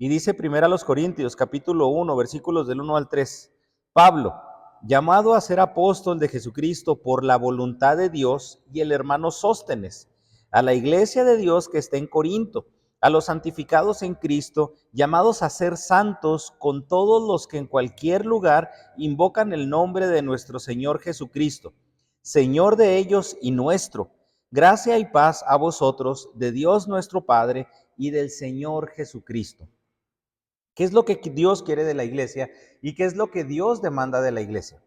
Y dice primero a los Corintios, capítulo 1, versículos del 1 al 3. Pablo, llamado a ser apóstol de Jesucristo por la voluntad de Dios, y el hermano Sóstenes, a la iglesia de Dios que está en Corinto, a los santificados en Cristo, llamados a ser santos con todos los que en cualquier lugar invocan el nombre de nuestro Señor Jesucristo, Señor de ellos y nuestro. Gracia y paz a vosotros, de Dios nuestro Padre y del Señor Jesucristo. ¿Qué es lo que Dios quiere de la iglesia y qué es lo que Dios demanda de la iglesia?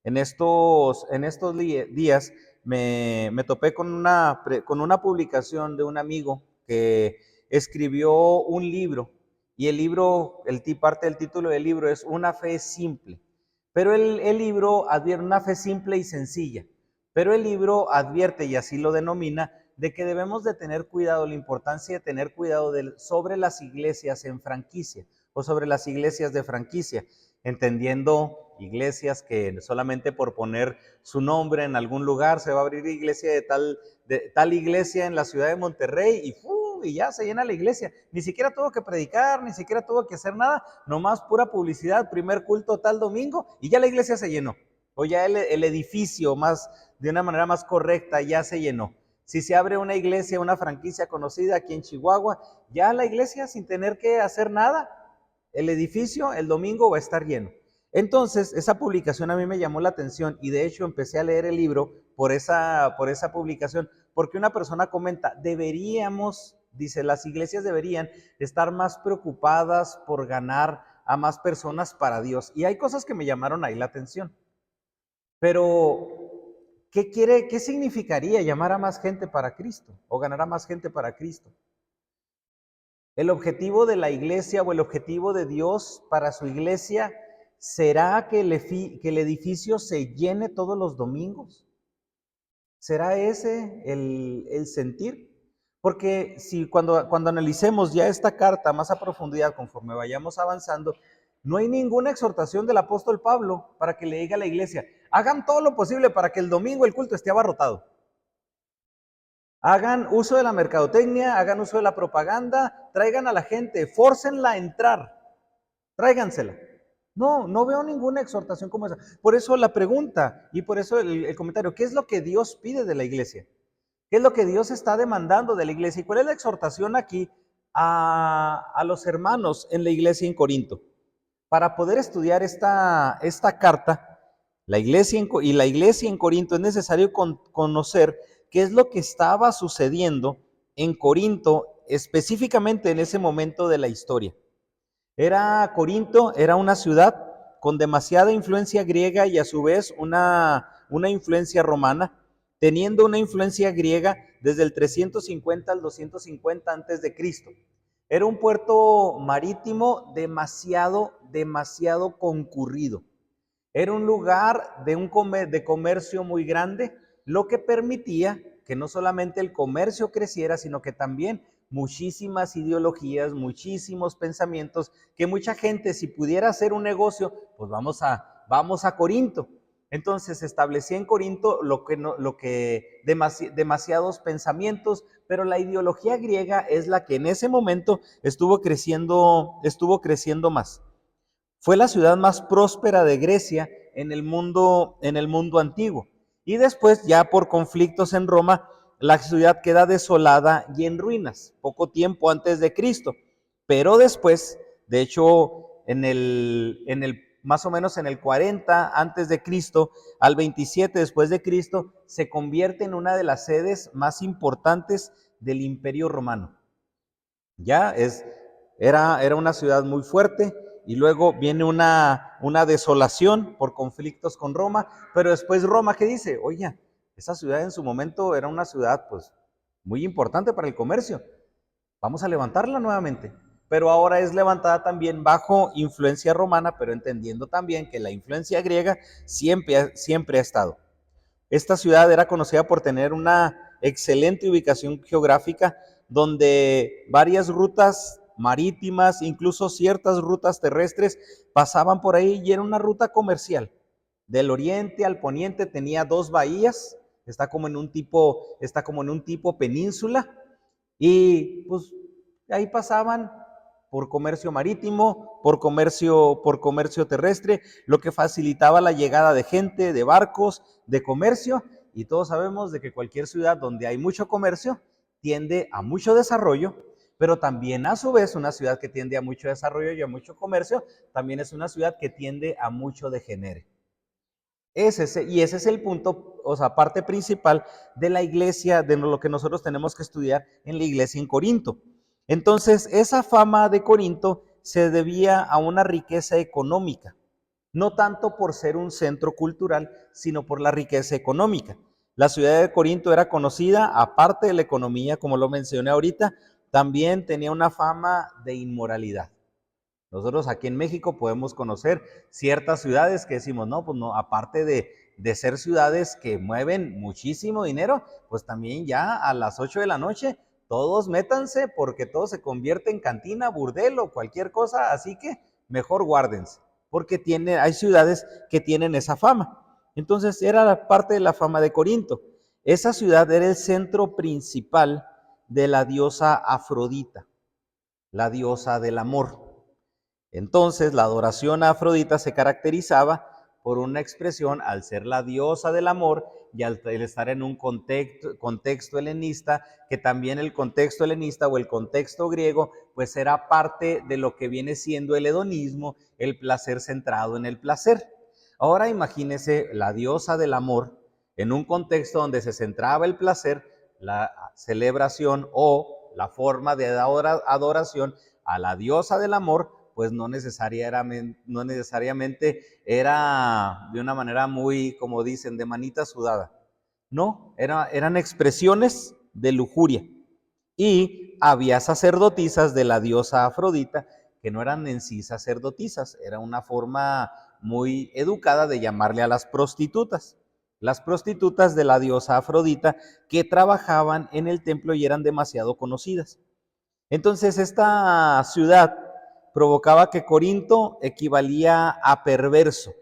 En estos días me topé con una publicación de un amigo que escribió un libro, y el libro, parte del título del libro es Una fe simple. Pero el libro advierte una fe simple y sencilla. Pero el libro advierte, y así lo denomina, de que debemos de tener cuidado, la importancia de tener cuidado sobre las iglesias en franquicia o sobre las iglesias de franquicia, entendiendo iglesias que solamente por poner su nombre en algún lugar se va a abrir iglesia de tal iglesia en la ciudad de Monterrey y ya se llena la iglesia. Ni siquiera tuvo que predicar, ni siquiera tuvo que hacer nada, nomás pura publicidad, primer culto tal domingo y ya la iglesia se llenó. O ya el edificio de una manera más correcta ya se llenó. Si se abre una iglesia, una franquicia conocida aquí en Chihuahua, ya la iglesia sin tener que hacer nada, el edificio el domingo va a estar lleno. Entonces, esa publicación a mí me llamó la atención y de hecho empecé a leer el libro por esa publicación, porque una persona comenta, dice, las iglesias deberían estar más preocupadas por ganar a más personas para Dios. Y hay cosas que me llamaron ahí la atención. Pero, ¿qué significaría llamar a más gente para Cristo o ganar a más gente para Cristo? ¿El objetivo de la iglesia o el objetivo de Dios para su iglesia será que el edificio se llene todos los domingos? ¿Será ese el sentir? Porque si cuando analicemos ya esta carta más a profundidad conforme vayamos avanzando, no hay ninguna exhortación del apóstol Pablo para que le diga a la iglesia, hagan todo lo posible para que el domingo el culto esté abarrotado. Hagan uso de la mercadotecnia, hagan uso de la propaganda, traigan a la gente, fórcenla a entrar, tráigansela. No veo ninguna exhortación como esa. Por eso la pregunta y por eso el comentario, ¿qué es lo que Dios pide de la iglesia? ¿Qué es lo que Dios está demandando de la iglesia? ¿Y cuál es la exhortación aquí a los hermanos en la iglesia en Corinto? Para poder estudiar esta carta, la iglesia en Corinto es necesario conocer qué es lo que estaba sucediendo en Corinto, específicamente en ese momento de la historia. Corinto era una ciudad con demasiada influencia griega y a su vez una influencia romana, teniendo una influencia griega desde el 350 al 250 antes de Cristo. Era un puerto marítimo demasiado concurrido. Era un lugar de comercio muy grande, lo que permitía que no solamente el comercio creciera, sino que también muchísimas ideologías, muchísimos pensamientos, que mucha gente, si pudiera hacer un negocio, pues vamos a Corinto. Entonces se establecía en Corinto demasiados pensamientos, pero la ideología griega es la que en ese momento estuvo creciendo más. Fue la ciudad más próspera de Grecia en el mundo antiguo. Y después, ya por conflictos en Roma, la ciudad queda desolada y en ruinas, poco tiempo antes de Cristo. Pero después, de hecho, más o menos en el 40 antes de Cristo al 27 después de Cristo, se convierte en una de las sedes más importantes del Imperio Romano. Era una ciudad muy fuerte, y luego viene una desolación por conflictos con Roma, pero después Roma, ¿qué dice? Oye, esa ciudad en su momento era una ciudad pues muy importante para el comercio, vamos a levantarla nuevamente, pero ahora es levantada también bajo influencia romana, pero entendiendo también que la influencia griega siempre ha estado. Esta ciudad era conocida por tener una excelente ubicación geográfica, donde varias rutas marítimas, incluso ciertas rutas terrestres pasaban por ahí, y era una ruta comercial. Del oriente al poniente tenía 2 bahías, está como en un tipo península, y pues ahí pasaban por comercio marítimo, por comercio terrestre, lo que facilitaba la llegada de gente, de barcos, de comercio, y todos sabemos de que cualquier ciudad donde hay mucho comercio tiende a mucho desarrollo, pero también a su vez una ciudad que tiende a mucho desarrollo y a mucho comercio, también es una ciudad que tiende a mucho degenere. Ese es el punto, o sea, parte principal de la iglesia, de lo que nosotros tenemos que estudiar en la iglesia en Corinto. Entonces, esa fama de Corinto se debía a una riqueza económica, no tanto por ser un centro cultural, sino por la riqueza económica. La ciudad de Corinto era conocida, aparte de la economía, como lo mencioné ahorita, también tenía una fama de inmoralidad. Nosotros aquí en México podemos conocer ciertas ciudades que decimos, no, pues no, aparte de ser ciudades que mueven muchísimo dinero, pues también ya a las 8 de la noche todos métanse porque todo se convierte en cantina, burdel o cualquier cosa, así que mejor guárdense, porque hay ciudades que tienen esa fama. Entonces era parte de la fama de Corinto. Esa ciudad era el centro principal de la diosa Afrodita, la diosa del amor. Entonces, la adoración a Afrodita se caracterizaba por una expresión al ser la diosa del amor y al estar en un contexto helenista, que también el contexto helenista o el contexto griego, pues era parte de lo que viene siendo el hedonismo, el placer centrado en el placer. Ahora imagínese la diosa del amor en un contexto donde se centraba el placer, la celebración o la forma de adoración a la diosa del amor, pues no necesariamente era de una manera muy, como dicen, de manita sudada. No, eran expresiones de lujuria. Y había sacerdotisas de la diosa Afrodita que no eran en sí sacerdotisas, era una forma muy educada de llamarle a las prostitutas. Las prostitutas de la diosa Afrodita que trabajaban en el templo y eran demasiado conocidas. Entonces esta ciudad provocaba que Corinto equivalía a perverso.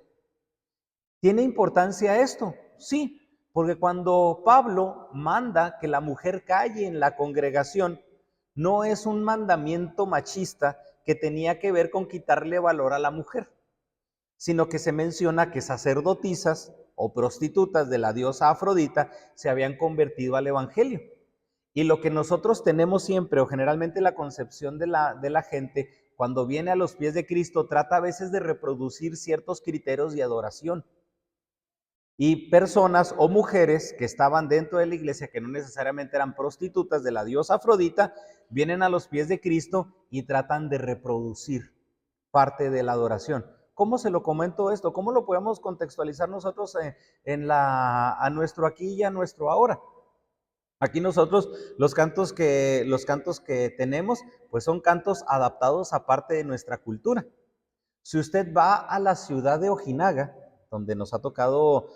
¿Tiene importancia esto? Sí, porque cuando Pablo manda que la mujer calle en la congregación, no es un mandamiento machista que tenía que ver con quitarle valor a la mujer, sino que se menciona que sacerdotisas o prostitutas de la diosa Afrodita se habían convertido al evangelio. Y lo que nosotros tenemos siempre, o generalmente la concepción de la gente, cuando viene a los pies de Cristo, trata a veces de reproducir ciertos criterios de adoración. Y personas o mujeres que estaban dentro de la iglesia, que no necesariamente eran prostitutas de la diosa Afrodita, vienen a los pies de Cristo y tratan de reproducir parte de la adoración. ¿Cómo se lo comento esto? ¿Cómo lo podemos contextualizar nosotros a nuestro aquí y a nuestro ahora? Aquí nosotros los cantos que tenemos, pues son cantos adaptados a parte de nuestra cultura. Si usted va a la ciudad de Ojinaga, donde nos ha tocado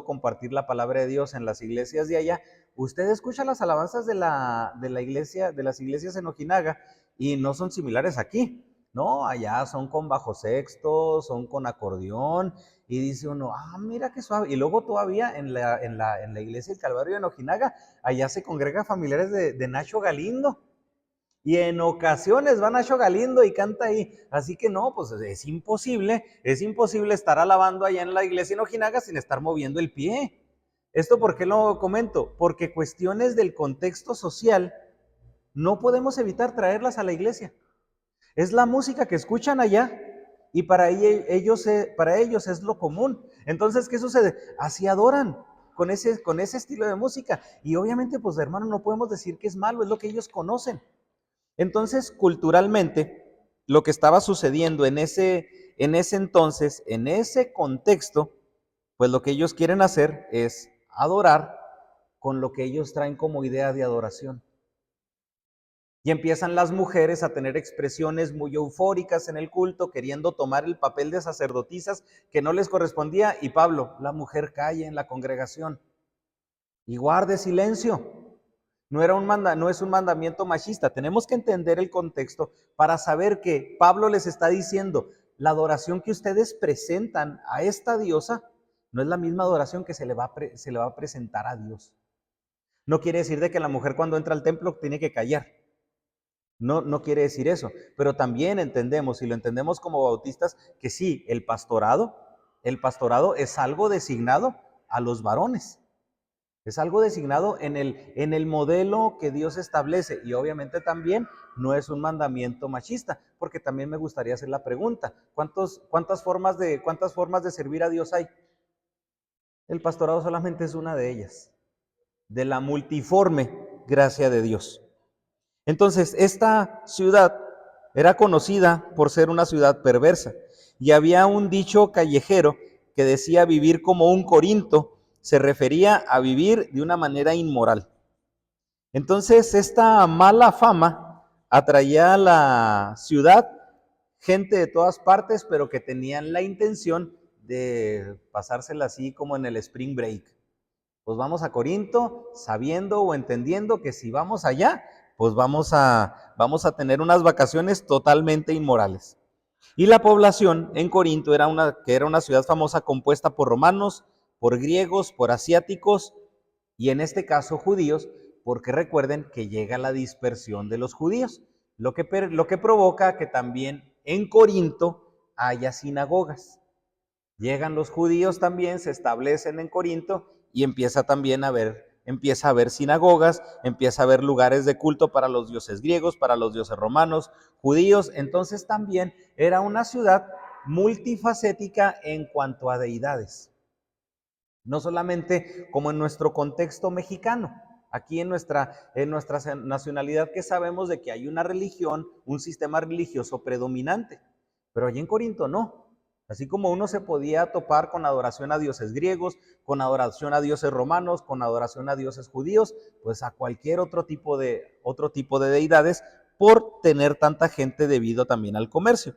compartir la palabra de Dios en las iglesias de allá, usted escucha las alabanzas de la iglesia, de las iglesias en Ojinaga, y no son similares aquí. No, allá son con bajo sexto, son con acordeón, y dice uno, mira qué suave. Y luego todavía en la iglesia del Calvario de Ojinaga, allá se congrega familiares de Nacho Galindo. Y en ocasiones va Nacho Galindo y canta ahí. Así que no, pues es imposible estar alabando allá en la iglesia en Ojinaga sin estar moviendo el pie. ¿Esto por qué lo comento? Porque cuestiones del contexto social no podemos evitar traerlas a la iglesia. Es la música que escuchan allá y para ellos es lo común. Entonces, ¿qué sucede? Así adoran con ese estilo de música. Y obviamente, pues hermano, no podemos decir que es malo, es lo que ellos conocen. Entonces, culturalmente, lo que estaba sucediendo en ese entonces, en ese contexto, pues lo que ellos quieren hacer es adorar con lo que ellos traen como idea de adoración. Y empiezan las mujeres a tener expresiones muy eufóricas en el culto, queriendo tomar el papel de sacerdotisas que no les correspondía. Y Pablo, la mujer calle en la congregación y guarde silencio. No es un mandamiento machista. Tenemos que entender el contexto para saber que Pablo les está diciendo, la adoración que ustedes presentan a esta diosa no es la misma adoración que se le va a presentar a Dios. No quiere decir de que la mujer cuando entra al templo tiene que callar. No quiere decir eso, pero también entendemos, y lo entendemos como bautistas, que sí, el pastorado es algo designado a los varones. Es algo designado en el modelo que Dios establece, y obviamente también no es un mandamiento machista, porque también me gustaría hacer la pregunta, ¿cuántas formas de servir a Dios hay? El pastorado solamente es una de ellas, de la multiforme gracia de Dios. Entonces, esta ciudad era conocida por ser una ciudad perversa, y había un dicho callejero que decía vivir como un Corinto, se refería a vivir de una manera inmoral. Entonces, esta mala fama atraía a la ciudad gente de todas partes, pero que tenían la intención de pasársela así como en el Spring Break. Pues vamos a Corinto sabiendo o entendiendo que si vamos allá, pues vamos a tener unas vacaciones totalmente inmorales. Y la población en Corinto era una ciudad famosa compuesta por romanos, por griegos, por asiáticos y en este caso judíos, porque recuerden que llega la dispersión de los judíos, lo que provoca que también en Corinto haya sinagogas. Llegan los judíos también, se establecen en Corinto y empieza a haber sinagogas, empieza a haber lugares de culto para los dioses griegos, para los dioses romanos, judíos. Entonces también era una ciudad multifacética en cuanto a deidades. No solamente como en nuestro contexto mexicano, aquí en nuestra nacionalidad, que sabemos de que hay una religión, un sistema religioso predominante, pero allí en Corinto no. Así como uno se podía topar con adoración a dioses griegos, con adoración a dioses romanos, con adoración a dioses judíos, pues a cualquier otro tipo de deidades, por tener tanta gente debido también al comercio.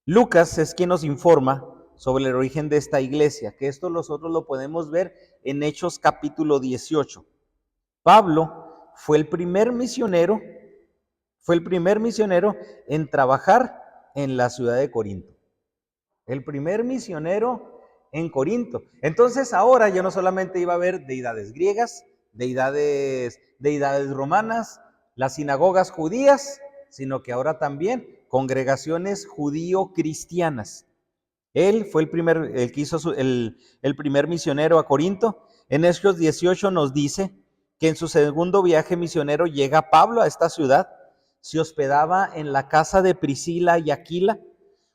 Lucas es quien nos informa sobre el origen de esta iglesia, que esto nosotros lo podemos ver en Hechos capítulo 18. Pablo fue el primer misionero en trabajar en la ciudad de Corinto. El primer misionero en Corinto. Entonces ahora ya no solamente iba a haber deidades griegas, deidades romanas, las sinagogas judías, sino que ahora también congregaciones judío-cristianas. Él fue el que hizo el primer misionero a Corinto. En Hechos 18 nos dice que en su segundo viaje misionero llega Pablo a esta ciudad, se hospedaba en la casa de Priscila y Aquila,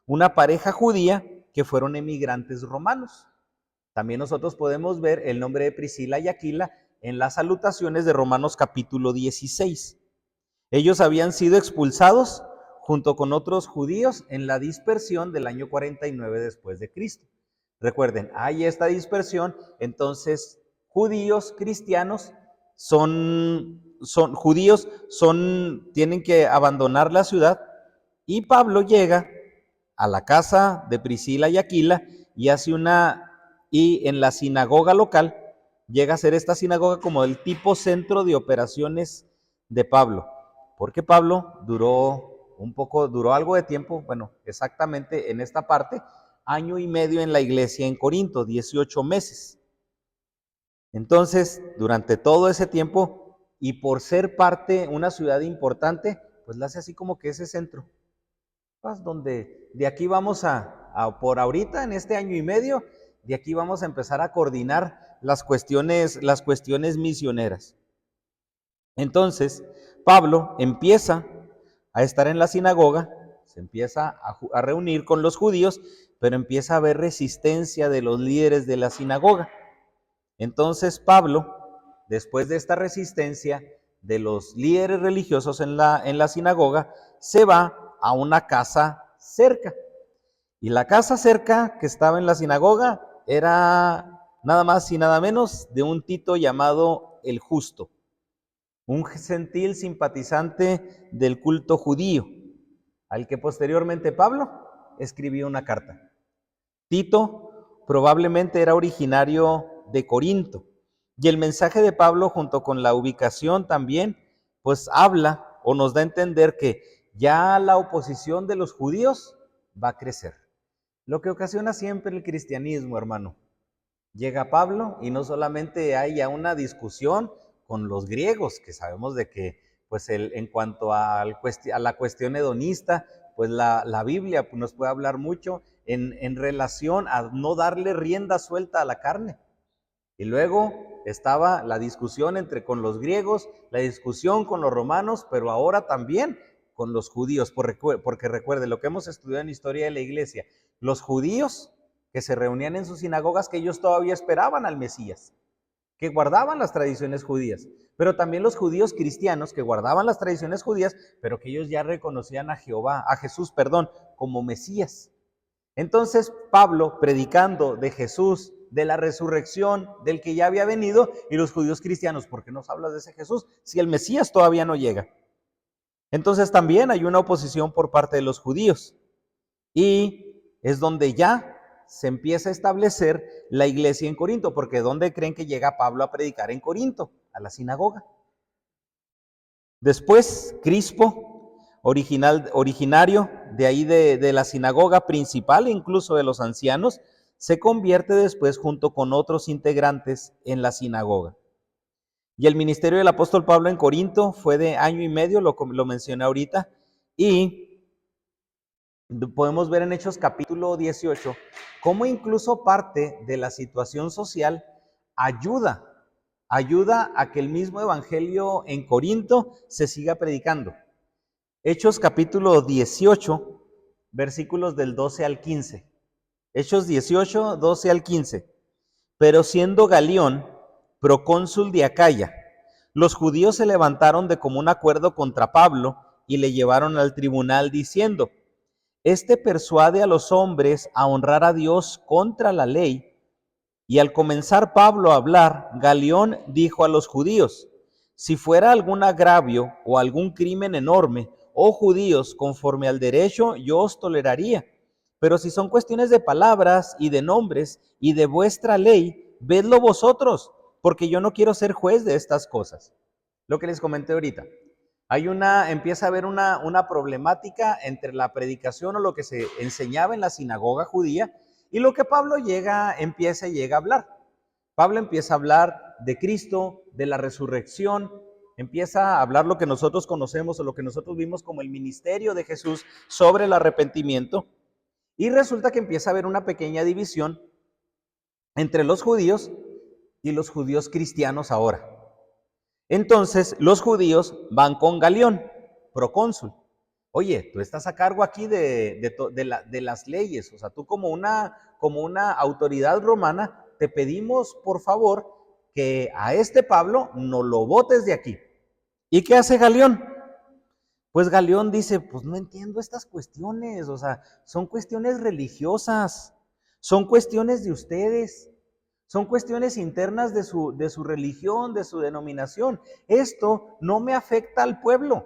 una pareja judía que fueron emigrantes romanos. También nosotros podemos ver el nombre de Priscila y Aquila en las salutaciones de Romanos capítulo 16. Ellos habían sido expulsados junto con otros judíos en la dispersión del año 49 después de Cristo. Recuerden, hay esta dispersión, entonces judíos, cristianos tienen que abandonar la ciudad, y Pablo llega a la casa de Priscila y Aquila y en la sinagoga local llega a ser esta sinagoga como el tipo centro de operaciones de Pablo, porque Pablo duró algo de tiempo, bueno, exactamente en esta parte, año y medio en la iglesia en Corinto, 18 meses. Entonces, durante todo ese tiempo, y por ser una ciudad importante, pues la hace así como que ese centro, pues donde de aquí vamos por ahorita, en este año y medio, de aquí vamos a empezar a coordinar las cuestiones misioneras. Entonces, Pablo empieza a estar en la sinagoga, se empieza a reunir con los judíos, pero empieza a haber resistencia de los líderes de la sinagoga. Entonces Pablo, después de esta resistencia de los líderes religiosos en la sinagoga, se va a una casa cerca. Y la casa cerca que estaba en la sinagoga era nada más y nada menos de un Tito llamado el Justo, un gentil simpatizante del culto judío, al que posteriormente Pablo escribió una carta. Tito probablemente era originario de Corinto, y el mensaje de Pablo, junto con la ubicación también, pues habla o nos da a entender que ya la oposición de los judíos va a crecer. Lo que ocasiona siempre el cristianismo, hermano. Llega Pablo y no solamente hay ya una discusión con los griegos, que sabemos de que pues en cuanto a la cuestión hedonista, pues la Biblia pues, nos puede hablar mucho en relación a no darle rienda suelta a la carne. Y luego estaba la discusión con los griegos, la discusión con los romanos, pero ahora también con los judíos, porque recuerde lo que hemos estudiado en historia de la iglesia, los judíos que se reunían en sus sinagogas, que ellos todavía esperaban al Mesías, que guardaban las tradiciones judías, pero también los judíos cristianos que guardaban las tradiciones judías, pero que ellos ya reconocían a Jesús, como Mesías. Entonces Pablo, predicando de Jesús, de la resurrección, del que ya había venido, y los judíos cristianos, ¿por qué nos hablas de ese Jesús si el Mesías todavía no llega? Entonces también hay una oposición por parte de los judíos, y es donde ya se empieza a establecer la iglesia en Corinto, porque ¿dónde creen que llega Pablo a predicar en Corinto? A la sinagoga. Después, Crispo, originario de ahí de la sinagoga principal, incluso de los ancianos, se convierte después junto con otros integrantes en la sinagoga. Y el ministerio del apóstol Pablo en Corinto fue de 1 año y medio, lo mencioné ahorita, y podemos ver en Hechos capítulo 18 cómo incluso parte de la situación social ayuda a que el mismo evangelio en Corinto se siga predicando. Hechos capítulo 18, versículos del 12 al 15. Hechos 18, 12 al 15. Pero siendo Galión procónsul de Acaya, los judíos se levantaron de común acuerdo contra Pablo y le llevaron al tribunal diciendo: este persuade a los hombres a honrar a Dios contra la ley. Y al comenzar Pablo a hablar, Galión dijo a los judíos: si fuera algún agravio o algún crimen enorme, oh judíos, conforme al derecho, yo os toleraría. Pero si son cuestiones de palabras y de nombres y de vuestra ley, vedlo vosotros, porque yo no quiero ser juez de estas cosas. Lo que les comenté ahorita. Empieza a haber una problemática entre la predicación o lo que se enseñaba en la sinagoga judía y lo que Pablo llega a hablar. Pablo empieza a hablar de Cristo, de la resurrección, empieza a hablar lo que nosotros conocemos o lo que nosotros vimos como el ministerio de Jesús sobre el arrepentimiento, y resulta que empieza a haber una pequeña división entre los judíos y los judíos cristianos ahora. Entonces los judíos van con Galión, procónsul. Oye, tú estás a cargo aquí de las leyes, o sea, tú como una autoridad romana, te pedimos por favor que a este Pablo no lo botes de aquí. ¿Y qué hace Galión? Pues Galión dice, pues no entiendo estas cuestiones, o sea, son cuestiones religiosas, son cuestiones de ustedes, son cuestiones internas de su religión, de su denominación. Esto no me afecta al pueblo.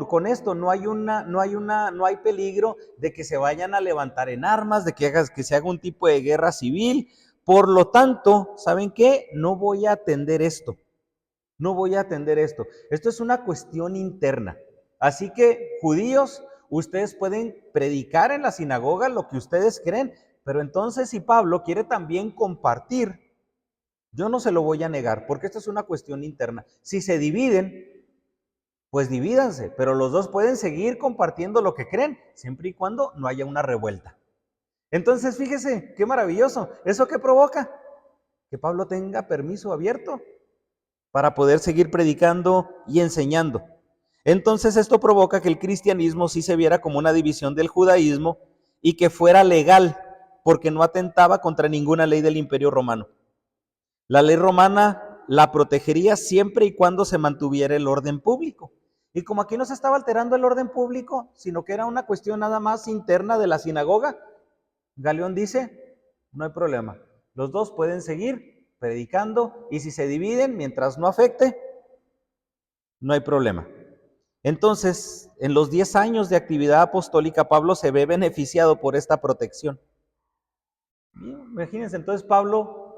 Con esto no hay peligro de que se vayan a levantar en armas, de que se haga un tipo de guerra civil. Por lo tanto, ¿saben qué? No voy a atender esto. No voy a atender esto. Esto es una cuestión interna. Así que, judíos, ustedes pueden predicar en la sinagoga lo que ustedes creen, pero entonces si Pablo quiere también compartir, yo no se lo voy a negar, porque esto es una cuestión interna. Si se dividen, pues divídanse, pero los dos pueden seguir compartiendo lo que creen, siempre y cuando no haya una revuelta. Entonces, fíjese, qué maravilloso. ¿Eso qué provoca? Que Pablo tenga permiso abierto para poder seguir predicando y enseñando. Entonces, esto provoca que el cristianismo sí se viera como una división del judaísmo y que fuera legal, porque no atentaba contra ninguna ley del Imperio Romano. La ley romana la protegería siempre y cuando se mantuviera el orden público. Y como aquí no se estaba alterando el orden público, sino que era una cuestión nada más interna de la sinagoga, Galión dice, no hay problema, los dos pueden seguir predicando y si se dividen, mientras no afecte, no hay problema. Entonces, en los 10 años de actividad apostólica, Pablo se ve beneficiado por esta protección. Imagínense, entonces Pablo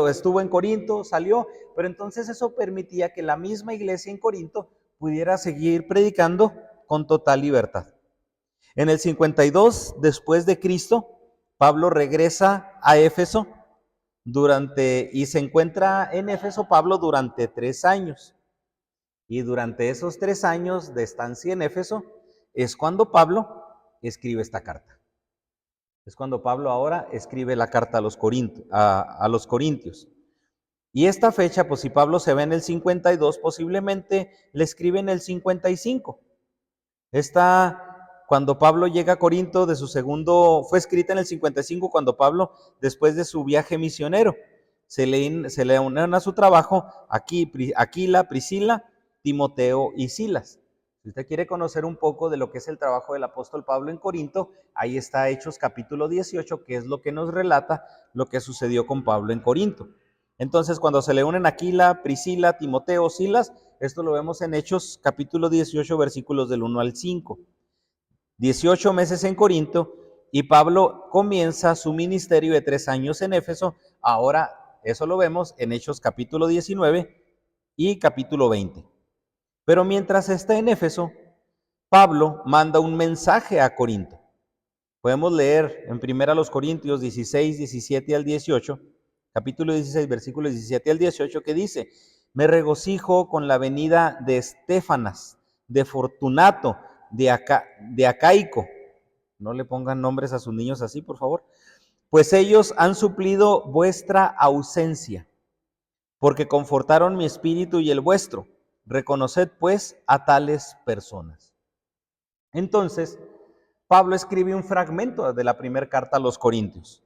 estuvo en Corinto, salió, pero entonces eso permitía que la misma iglesia en Corinto pudiera seguir predicando con total libertad. En el 52 después de Cristo, Pablo regresa a Éfeso y se encuentra en Éfeso Pablo durante 3 años. Y durante esos 3 años de estancia en Éfeso es cuando Pablo escribe esta carta. Es cuando Pablo ahora escribe la carta a los Corintios. Y esta fecha, pues si Pablo se ve en el 52, posiblemente le escribe en el 55. Cuando Pablo llega a Corinto fue escrita en el 55, cuando Pablo, después de su viaje misionero, se le unieron a su trabajo Aquila, Priscila, Timoteo y Silas. Si usted quiere conocer un poco de lo que es el trabajo del apóstol Pablo en Corinto, ahí está Hechos capítulo 18, que es lo que nos relata lo que sucedió con Pablo en Corinto. Entonces, cuando se le unen Aquila, Priscila, Timoteo, Silas, esto lo vemos en Hechos capítulo 18, versículos del 1 al 5. 18 meses en Corinto, y Pablo comienza su ministerio de 3 años en Éfeso. Ahora, eso lo vemos en Hechos capítulo 19 y capítulo 20. Pero mientras está en Éfeso, Pablo manda un mensaje a Corinto. Podemos leer en 1 Corintios 16, 17 al 18, capítulo 16, versículos 17 al 18, que dice: me regocijo con la venida de Estéfanas, de Fortunato, de Acaico. No le pongan nombres a sus niños así, por favor. Pues ellos han suplido vuestra ausencia, porque confortaron mi espíritu y el vuestro. Reconoced pues a tales personas. Entonces, Pablo escribe un fragmento de la primera carta a los Corintios.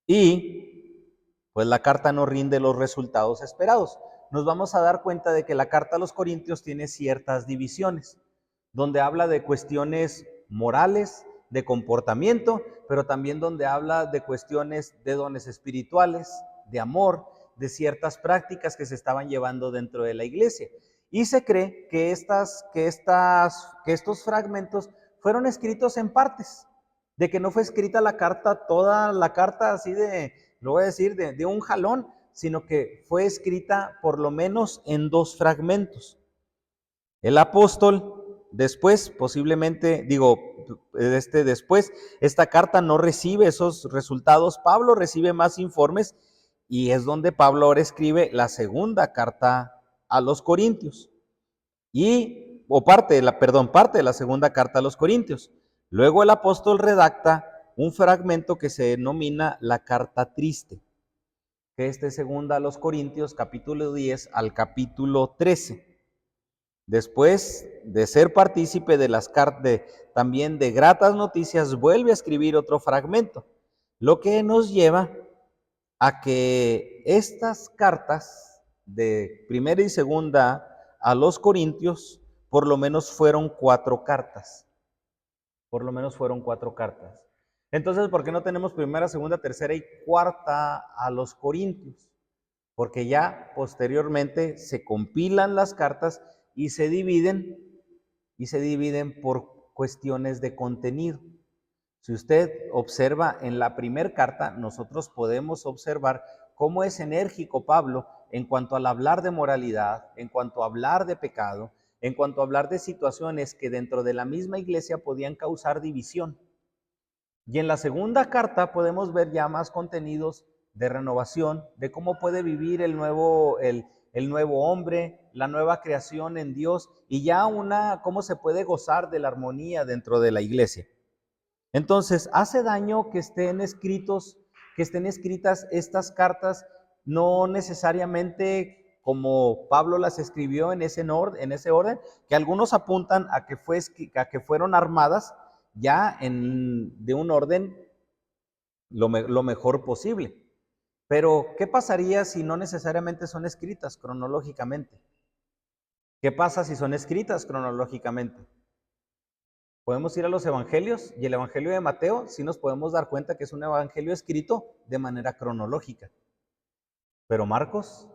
Y pues la carta no rinde los resultados esperados. Nos vamos a dar cuenta de que la carta a los Corintios tiene ciertas divisiones, donde habla de cuestiones morales, de comportamiento, pero también donde habla de cuestiones de dones espirituales, de amor, de ciertas prácticas que se estaban llevando dentro de la iglesia. Y se cree que estos fragmentos fueron escritos en partes, de que no fue escrita toda la carta así lo voy a decir, de un jalón, sino que fue escrita por lo menos en 2 fragmentos. El apóstol después, después, esta carta no recibe esos resultados. Pablo recibe más informes y es donde Pablo ahora escribe la segunda carta a los Corintios. Parte de la segunda carta a los Corintios. Luego el apóstol redacta un fragmento que se denomina la carta triste, que es de segunda a los Corintios, capítulo 10 al capítulo 13. Después de ser partícipe también de gratas noticias, vuelve a escribir otro fragmento, lo que nos lleva a que estas cartas de primera y segunda a los Corintios, por lo menos fueron 4 cartas. Por lo menos fueron 4 cartas. Entonces, ¿por qué no tenemos primera, segunda, tercera y cuarta a los Corintios? Porque ya posteriormente se compilan las cartas y se dividen por cuestiones de contenido. Si usted observa en la primera carta, nosotros podemos observar cómo es enérgico Pablo en cuanto al hablar de moralidad, en cuanto a hablar de pecado, en cuanto a hablar de situaciones que dentro de la misma iglesia podían causar división. Y en la segunda carta podemos ver ya más contenidos de renovación, de cómo puede vivir el nuevo hombre, la nueva creación en Dios, y ya cómo se puede gozar de la armonía dentro de la iglesia. Entonces, ¿hace daño que estén escritas estas cartas, no necesariamente como Pablo las escribió en ese orden, que algunos apuntan a que fueron armadas ya de un orden lo mejor posible? Pero, ¿qué pasaría si no necesariamente son escritas cronológicamente? ¿Qué pasa si son escritas cronológicamente? Podemos ir a los evangelios, y el evangelio de Mateo sí nos podemos dar cuenta que es un evangelio escrito de manera cronológica. Pero Marcos,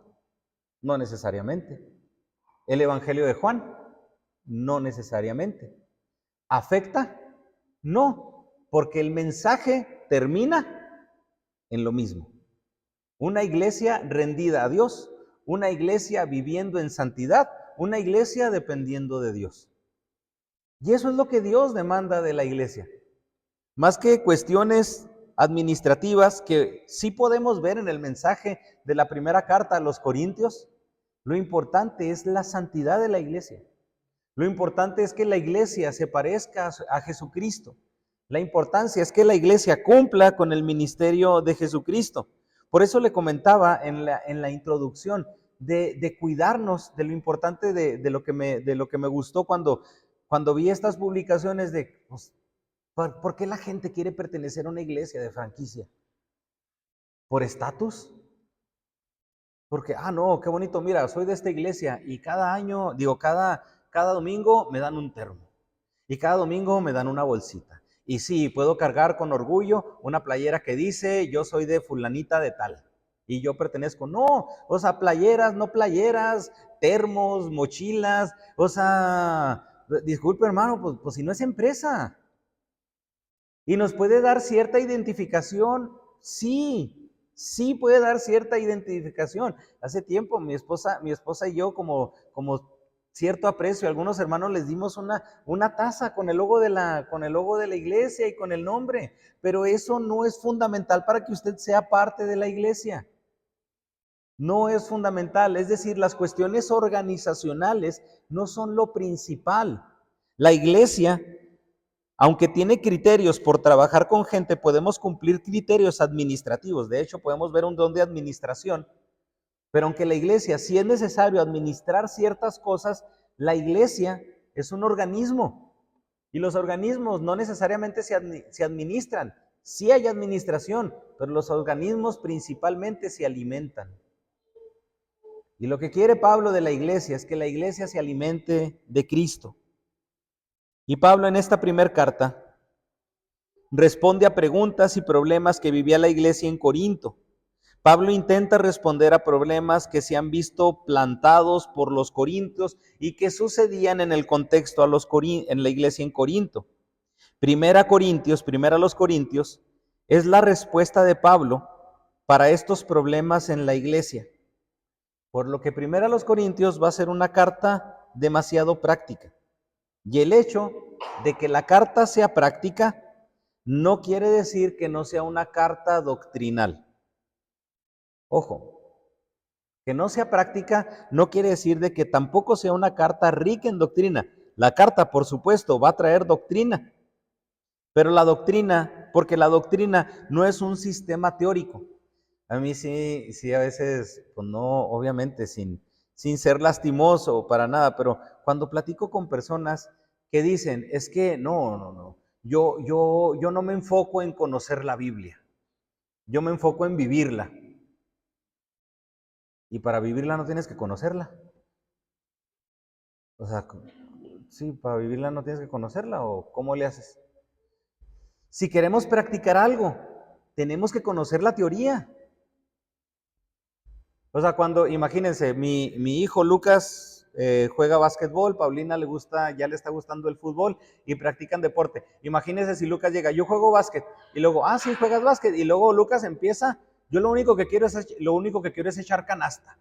no necesariamente. El evangelio de Juan, no necesariamente. ¿Afecta? No, porque el mensaje termina en lo mismo. Una iglesia rendida a Dios, una iglesia viviendo en santidad, una iglesia dependiendo de Dios. Y eso es lo que Dios demanda de la iglesia. Más que cuestiones administrativas que sí podemos ver en el mensaje de la primera carta a los Corintios. Lo importante es la santidad de la iglesia. Lo importante es que la iglesia se parezca a Jesucristo. La importancia es que la iglesia cumpla con el ministerio de Jesucristo. Por eso le comentaba en la introducción de cuidarnos de lo importante de lo que me gustó cuando vi estas publicaciones de pues, ¿por qué la gente quiere pertenecer a una iglesia de franquicia? ¿Por estatus? Porque, no, qué bonito, mira, soy de esta iglesia y cada año, cada domingo me dan un termo y cada domingo me dan una bolsita. Y sí, puedo cargar con orgullo una playera que dice, yo soy de fulanita de tal y yo pertenezco. No, o sea, playeras, no playeras, termos, mochilas, o sea, disculpe hermano, pues si no es empresa. Y nos puede dar cierta identificación, sí puede dar cierta identificación. Hace tiempo mi esposa y yo como cierto aprecio, a algunos hermanos les dimos una taza con el logo de la iglesia y con el nombre, pero eso no es fundamental para que usted sea parte de la iglesia. No es fundamental, es decir, las cuestiones organizacionales no son lo principal. La iglesia, aunque tiene criterios por trabajar con gente, podemos cumplir criterios administrativos. De hecho, podemos ver un don de administración. Pero aunque la iglesia, sí es necesario administrar ciertas cosas, la iglesia es un organismo. Y los organismos no necesariamente se administran. Sí hay administración, pero los organismos principalmente se alimentan. Y lo que quiere Pablo de la iglesia es que la iglesia se alimente de Cristo. Y Pablo en esta primera carta responde a preguntas y problemas que vivía la iglesia en Corinto. Pablo intenta responder a problemas que se han visto plantados por los corintios y que sucedían en el contexto en la iglesia en Corinto. Primera a los Corintios, es la respuesta de Pablo para estos problemas en la iglesia. Por lo que Primera a los Corintios va a ser una carta demasiado práctica. Y el hecho de que la carta sea práctica no quiere decir que no sea una carta doctrinal. Ojo, que no sea práctica no quiere decir de que tampoco sea una carta rica en doctrina. La carta, por supuesto, va a traer doctrina, pero porque la doctrina no es un sistema teórico. A mí sí a veces, pues no, obviamente sin ser lastimoso para nada, pero cuando platico con personas que dicen, es que no, yo no me enfoco en conocer la Biblia, yo me enfoco en vivirla. Y para vivirla no tienes que conocerla. O sea, sí, para vivirla no tienes que conocerla, ¿o cómo le haces? Si queremos practicar algo, tenemos que conocer la teoría. O sea, imagínense, mi hijo Lucas juega básquetbol, Paulina ya le está gustando el fútbol y practican deporte. Imagínense si Lucas llega, yo juego básquet, y luego, sí, juegas básquet, y luego Lucas empieza, yo lo único que quiero es echar canasta,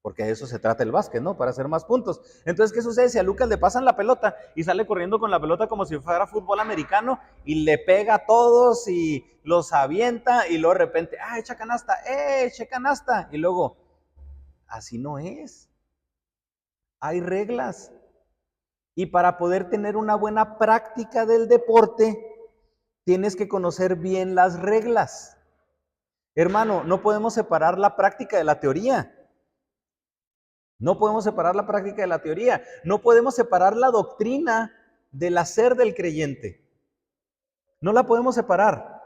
porque de eso se trata el básquet, ¿no? Para hacer más puntos. Entonces, ¿qué sucede si a Lucas le pasan la pelota y sale corriendo con la pelota como si fuera fútbol americano y le pega a todos y los avienta y luego de repente, echa canasta, eche canasta, y luego, así no es. Hay reglas. Y para poder tener una buena práctica del deporte, tienes que conocer bien las reglas. Hermano, no podemos separar la práctica de la teoría. No podemos separar la práctica de la teoría. No podemos separar la doctrina del hacer del creyente. No la podemos separar.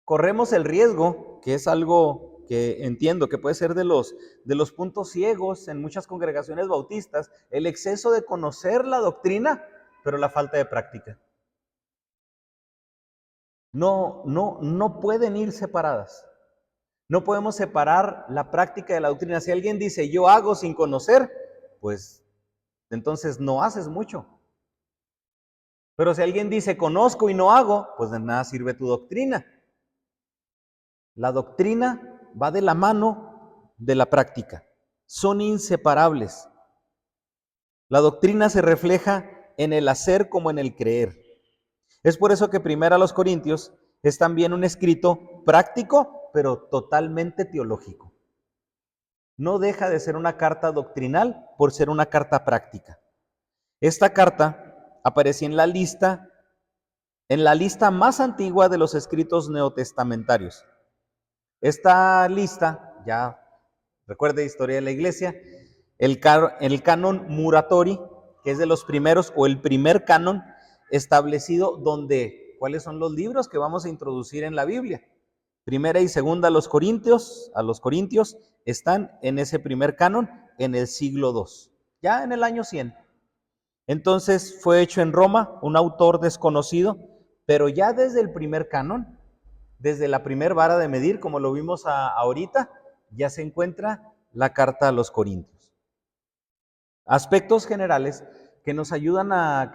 Corremos el riesgo, que es algo que entiendo que puede ser de los puntos ciegos en muchas congregaciones bautistas, el exceso de conocer la doctrina, pero la falta de práctica. No pueden ir separadas. No podemos separar la práctica de la doctrina. Si alguien dice, yo hago sin conocer, pues entonces no haces mucho. Pero si alguien dice, conozco y no hago, pues de nada sirve tu doctrina. La doctrina va de la mano de la práctica. Son inseparables. La doctrina se refleja en el hacer como en el creer. Es por eso que Primera a los Corintios Es también un escrito práctico, pero totalmente teológico. No deja de ser una carta doctrinal por ser una carta práctica. Esta carta aparecía en la lista más antigua de los escritos neotestamentarios. Esta lista, ya recuerde historia de la iglesia, el canon Muratori, que es de los primeros, o el primer canon establecido donde, ¿cuáles son los libros que vamos a introducir en la Biblia? Primera y segunda a los Corintios están en ese primer canon en el siglo II, ya en el año 100. Entonces fue hecho en Roma, un autor desconocido, pero ya desde el primer canon, desde la primer vara de medir, como lo vimos ahorita, ya se encuentra la carta a los Corintios. Aspectos generales que nos ayudan a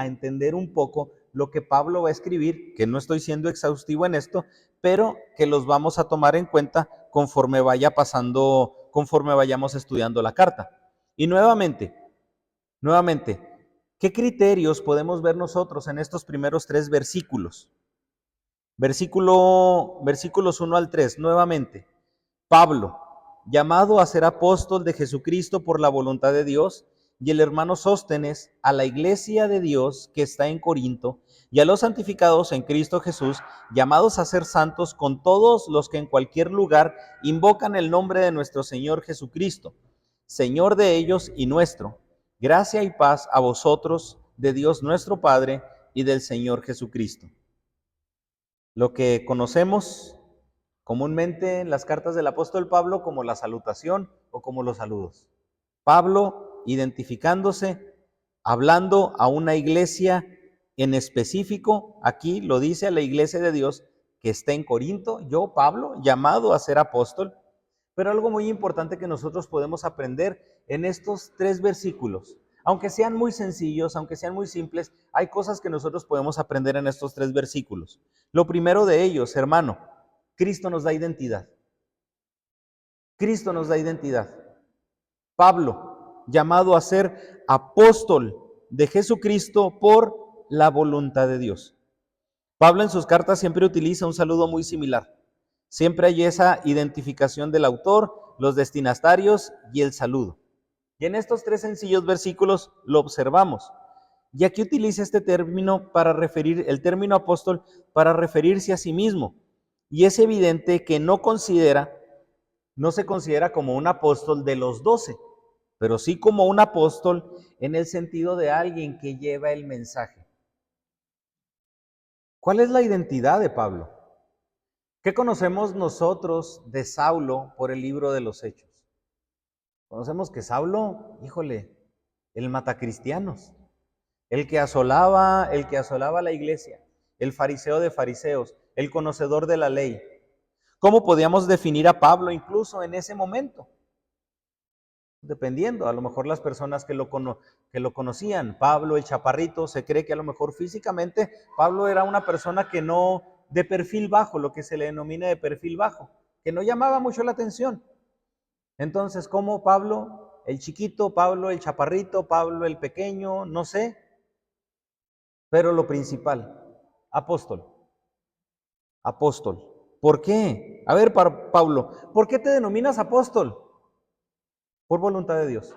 entender un poco lo que Pablo va a escribir, que no estoy siendo exhaustivo en esto, pero que los vamos a tomar en cuenta conforme vayamos estudiando la carta. Y nuevamente, ¿qué criterios podemos ver nosotros en estos primeros 3 versículos? Versículos 1 al 3, nuevamente. Pablo, llamado a ser apóstol de Jesucristo por la voluntad de Dios, y el hermano Sóstenes, a la iglesia de Dios que está en Corinto, y a los santificados en Cristo Jesús, llamados a ser santos con todos los que en cualquier lugar invocan el nombre de nuestro Señor Jesucristo, Señor de ellos y nuestro. Gracia y paz a vosotros, de Dios nuestro Padre y del Señor Jesucristo. Lo que conocemos comúnmente en las cartas del apóstol Pablo como la salutación o como los saludos. Pablo identificándose, hablando a una iglesia en específico, aquí lo dice a la iglesia de Dios que está en Corinto, yo, Pablo, llamado a ser apóstol. Pero algo muy importante que nosotros podemos aprender en estos 3 versículos, aunque sean muy sencillos, aunque sean muy simples, hay cosas que nosotros podemos aprender en estos 3 versículos. Lo primero de ellos, hermano, Cristo nos da identidad. Cristo nos da identidad. Pablo, llamado a ser apóstol de Jesucristo por la voluntad de Dios. Pablo en sus cartas siempre utiliza un saludo muy similar. Siempre hay esa identificación del autor, los destinatarios y el saludo. Y en estos 3 sencillos versículos lo observamos. Y aquí utiliza este término el término apóstol para referirse a sí mismo. Y es evidente que no se considera como un apóstol de los 12, pero sí como un apóstol en el sentido de alguien que lleva el mensaje. ¿Cuál es la identidad de Pablo? ¿Qué conocemos nosotros de Saulo por el libro de los Hechos? Conocemos que Saulo, el matacristianos, el que asolaba la iglesia, el fariseo de fariseos, el conocedor de la ley. ¿Cómo podíamos definir a Pablo incluso en ese momento? Dependiendo, a lo mejor las personas que lo conocían, Pablo el chaparrito, se cree que a lo mejor físicamente Pablo era una persona que no, de perfil bajo, lo que se le denomina de perfil bajo, que no llamaba mucho la atención. Entonces, ¿cómo Pablo el chiquito, Pablo el chaparrito, Pablo el pequeño? No sé, pero lo principal, apóstol. ¿Por qué? A ver, Pablo, ¿por qué te denominas apóstol? Por voluntad de Dios.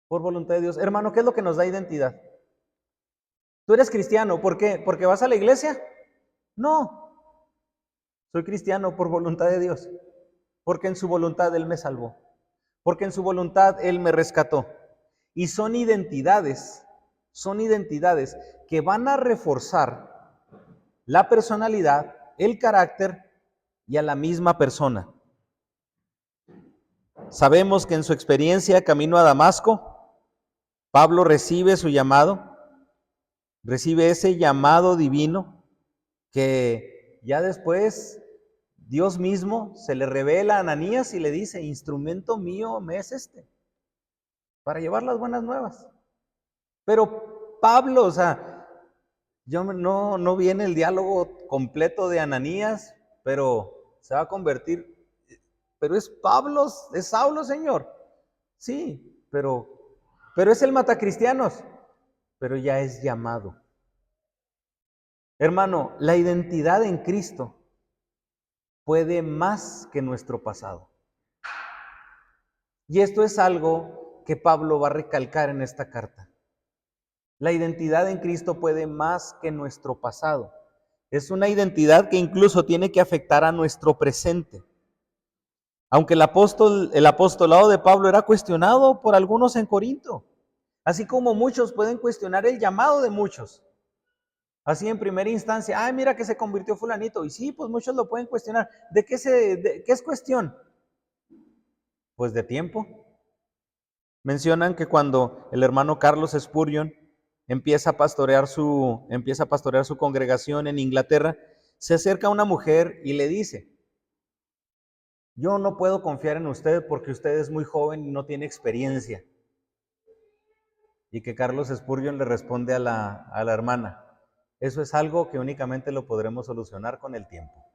Por voluntad de Dios. Hermano, ¿qué es lo que nos da identidad? ¿Tú eres cristiano? ¿Por qué? ¿Porque vas a la iglesia? No. Soy cristiano por voluntad de Dios. Porque en su voluntad Él me salvó. Porque en su voluntad Él me rescató. Y son identidades que van a reforzar la personalidad, el carácter y a la misma persona. Sabemos que en su experiencia camino a Damasco, Pablo recibe su llamado, recibe ese llamado divino que ya después Dios mismo se le revela a Ananías y le dice, instrumento mío me es para llevar las buenas nuevas. Pero Pablo, no viene el diálogo completo de Ananías, pero se va a convertir, pero es Pablo, es Saulo, Señor. Sí, pero es el matacristianos, pero ya es llamado. Hermano, la identidad en Cristo puede más que nuestro pasado. Y esto es algo que Pablo va a recalcar en esta carta. La identidad en Cristo puede más que nuestro pasado. Es una identidad que incluso tiene que afectar a nuestro presente. Aunque el apostolado de Pablo era cuestionado por algunos en Corinto, así como muchos pueden cuestionar el llamado de muchos. Así en primera instancia, ay, mira que se convirtió fulanito. Y sí, pues muchos lo pueden cuestionar. ¿De qué es cuestión? Pues de tiempo. Mencionan que cuando el hermano Carlos Spurgeon empieza a pastorear su congregación en Inglaterra, se acerca a una mujer y le dice: yo no puedo confiar en usted porque usted es muy joven y no tiene experiencia. Y que Carlos Spurgeon le responde a la hermana: eso es algo que únicamente lo podremos solucionar con el tiempo.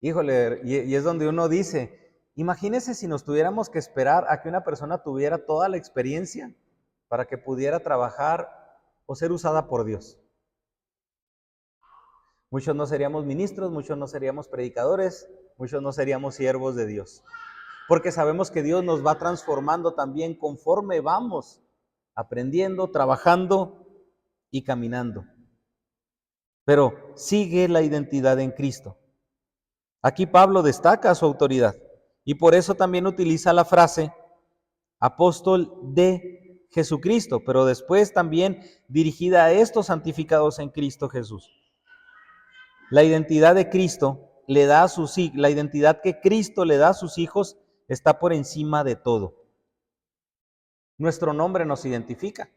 Híjole, y es donde uno dice, imagínese si nos tuviéramos que esperar a que una persona tuviera toda la experiencia para que pudiera trabajar o ser usada por Dios. Muchos no seríamos ministros, muchos no seríamos predicadores, muchos no seríamos siervos de Dios. Porque sabemos que Dios nos va transformando también conforme vamos aprendiendo, trabajando y caminando. Pero sigue la identidad en Cristo. Aquí Pablo destaca su autoridad y por eso también utiliza la frase apóstol de Jesucristo, pero después también dirigida a estos santificados en Cristo Jesús. La identidad de Cristo le da a sus hijos, la identidad que Cristo le da a sus hijos está por encima de todo. Nuestro nombre nos identifica,